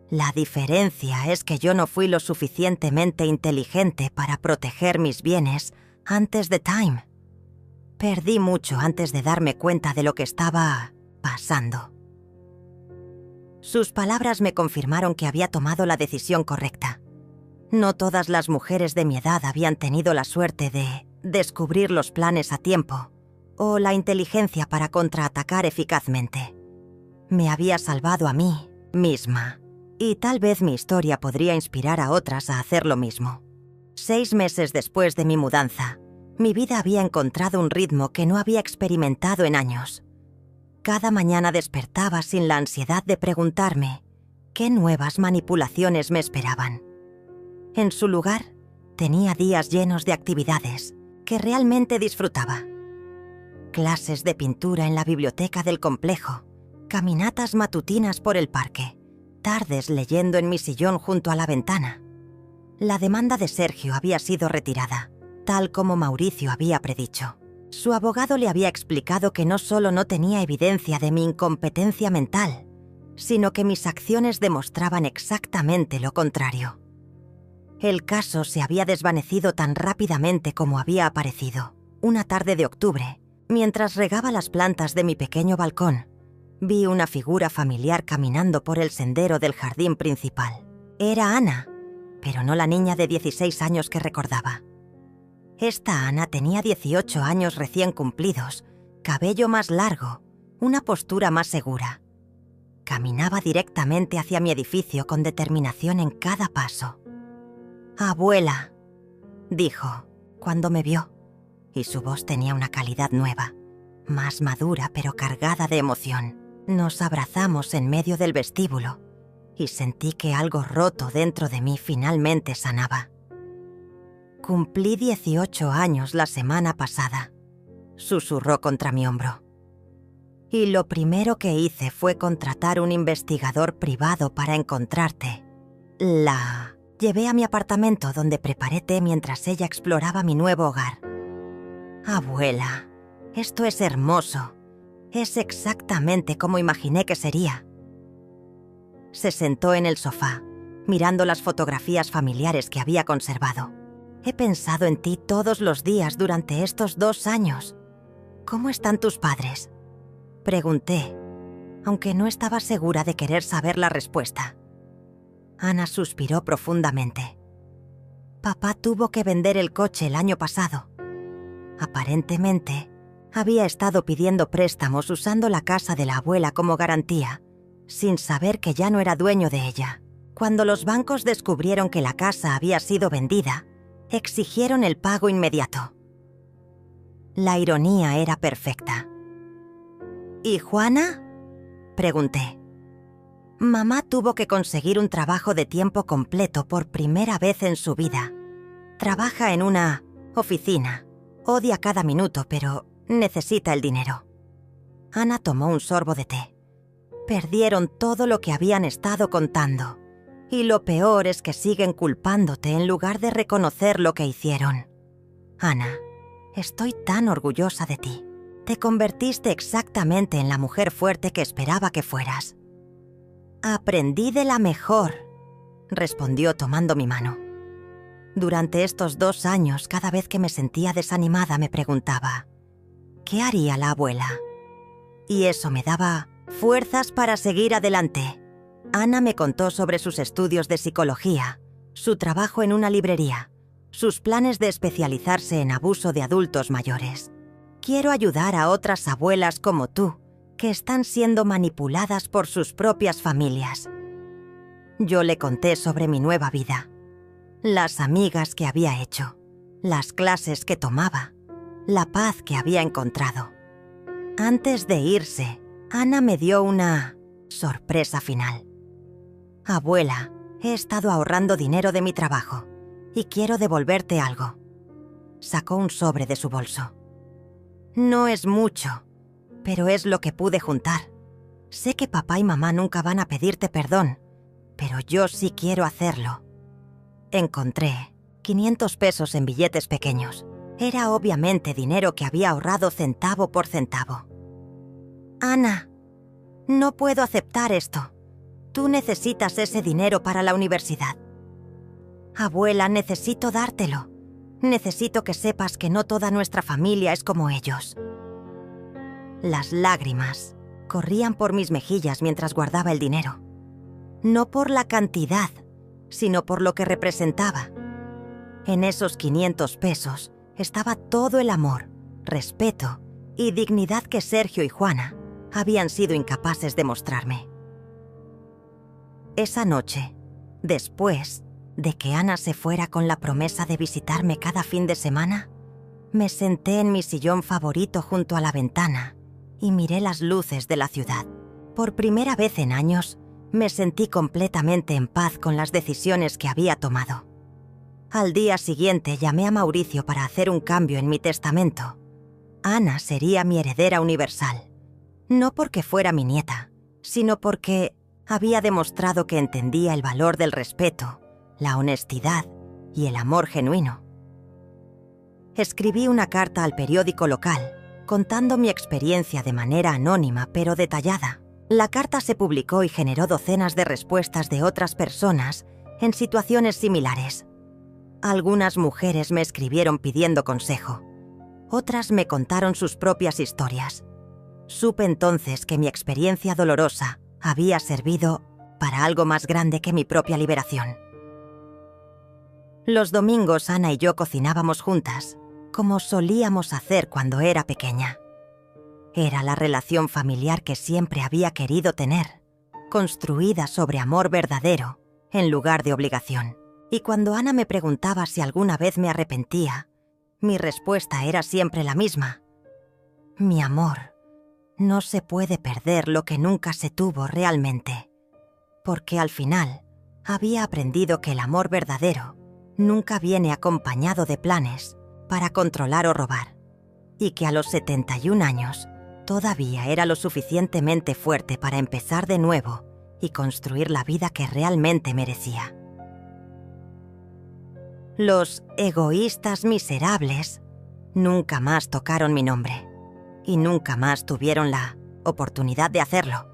La diferencia es que yo no fui lo suficientemente inteligente para proteger mis bienes antes de Time. Perdí mucho antes de darme cuenta de lo que estaba pasando. Sus palabras me confirmaron que había tomado la decisión correcta. No todas las mujeres de mi edad habían tenido la suerte de descubrir los planes a tiempo o la inteligencia para contraatacar eficazmente. Me había salvado a mí misma, y tal vez mi historia podría inspirar a otras a hacer lo mismo. 6 meses después de mi mudanza, mi vida había encontrado un ritmo que no había experimentado en años. Cada mañana despertaba sin la ansiedad de preguntarme qué nuevas manipulaciones me esperaban. En su lugar, tenía días llenos de actividades que realmente disfrutaba. Clases de pintura en la biblioteca del complejo, caminatas matutinas por el parque, tardes leyendo en mi sillón junto a la ventana. La demanda de Sergio había sido retirada, tal como Mauricio había predicho. Su abogado le había explicado que no solo no tenía evidencia de mi incompetencia mental, sino que mis acciones demostraban exactamente lo contrario. El caso se había desvanecido tan rápidamente como había aparecido. Una tarde de octubre, mientras regaba las plantas de mi pequeño balcón, vi una figura familiar caminando por el sendero del jardín principal. Era Ana, pero no la niña de 16 años que recordaba. Esta Ana tenía 18 años recién cumplidos, cabello más largo, una postura más segura. Caminaba directamente hacia mi edificio con determinación en cada paso. «Abuela», dijo, cuando me vio, y su voz tenía una calidad nueva, más madura pero cargada de emoción. Nos abrazamos en medio del vestíbulo y sentí que algo roto dentro de mí finalmente sanaba. «Cumplí 18 años la semana pasada», susurró contra mi hombro. «Y lo primero que hice fue contratar un investigador privado para encontrarte. La llevé a mi apartamento donde preparé té mientras ella exploraba mi nuevo hogar. Abuela, esto es hermoso. Es exactamente como imaginé que sería». Se sentó en el sofá, mirando las fotografías familiares que había conservado. «He pensado en ti todos los días durante estos 2 años. ¿Cómo están tus padres?», pregunté, aunque no estaba segura de querer saber la respuesta. Ana suspiró profundamente. «Papá tuvo que vender el coche el año pasado. Aparentemente, había estado pidiendo préstamos usando la casa de la abuela como garantía, sin saber que ya no era dueño de ella. Cuando los bancos descubrieron que la casa había sido vendida, exigieron el pago inmediato». La ironía era perfecta. «¿Y Juana?», pregunté. «Mamá tuvo que conseguir un trabajo de tiempo completo por primera vez en su vida. Trabaja en una oficina. Odia cada minuto, pero necesita el dinero». Ana tomó un sorbo de té. Perdieron todo lo que habían estado contando. Y lo peor es que siguen culpándote en lugar de reconocer lo que hicieron. Ana, estoy tan orgullosa de ti. Te convertiste exactamente en la mujer fuerte que esperaba que fueras. Aprendí de la mejor, respondió tomando mi mano. Durante estos 2 años, cada vez que me sentía desanimada, me preguntaba, ¿qué haría la abuela? Y eso me daba fuerzas para seguir adelante. Ana me contó sobre sus estudios de psicología, su trabajo en una librería, sus planes de especializarse en abuso de adultos mayores. Quiero ayudar a otras abuelas como tú, que están siendo manipuladas por sus propias familias. Yo le conté sobre mi nueva vida, las amigas que había hecho, las clases que tomaba, la paz que había encontrado. Antes de irse, Ana me dio una sorpresa final. Abuela, he estado ahorrando dinero de mi trabajo y quiero devolverte algo. Sacó un sobre de su bolso. No es mucho, pero es lo que pude juntar. Sé que papá y mamá nunca van a pedirte perdón, pero yo sí quiero hacerlo. Encontré 500 pesos en billetes pequeños. Era obviamente dinero que había ahorrado centavo por centavo. Ana, no puedo aceptar esto. Tú necesitas ese dinero para la universidad. Abuela, necesito dártelo. Necesito que sepas que no toda nuestra familia es como ellos. Las lágrimas corrían por mis mejillas mientras guardaba el dinero. No por la cantidad, sino por lo que representaba. En esos 500 pesos estaba todo el amor, respeto y dignidad que Sergio y Juana habían sido incapaces de mostrarme. Esa noche, después de que Ana se fuera con la promesa de visitarme cada fin de semana, me senté en mi sillón favorito junto a la ventana y miré las luces de la ciudad. Por primera vez en años, me sentí completamente en paz con las decisiones que había tomado. Al día siguiente llamé a Mauricio para hacer un cambio en mi testamento. Ana sería mi heredera universal, no porque fuera mi nieta, sino porque había demostrado que entendía el valor del respeto, la honestidad y el amor genuino. Escribí una carta al periódico local, contando mi experiencia de manera anónima pero detallada. La carta se publicó y generó docenas de respuestas de otras personas en situaciones similares. Algunas mujeres me escribieron pidiendo consejo. Otras me contaron sus propias historias. Supe entonces que mi experiencia dolorosa había servido para algo más grande que mi propia liberación. Los domingos Ana y yo cocinábamos juntas, como solíamos hacer cuando era pequeña. Era la relación familiar que siempre había querido tener, construida sobre amor verdadero en lugar de obligación. Y cuando Ana me preguntaba si alguna vez me arrepentía, mi respuesta era siempre la misma. Mi amor, no se puede perder lo que nunca se tuvo realmente, porque al final había aprendido que el amor verdadero nunca viene acompañado de planes para controlar o robar, y que a los 71 años todavía era lo suficientemente fuerte para empezar de nuevo y construir la vida que realmente merecía. Los egoístas miserables nunca más tocaron mi nombre y nunca más tuvieron la oportunidad de hacerlo.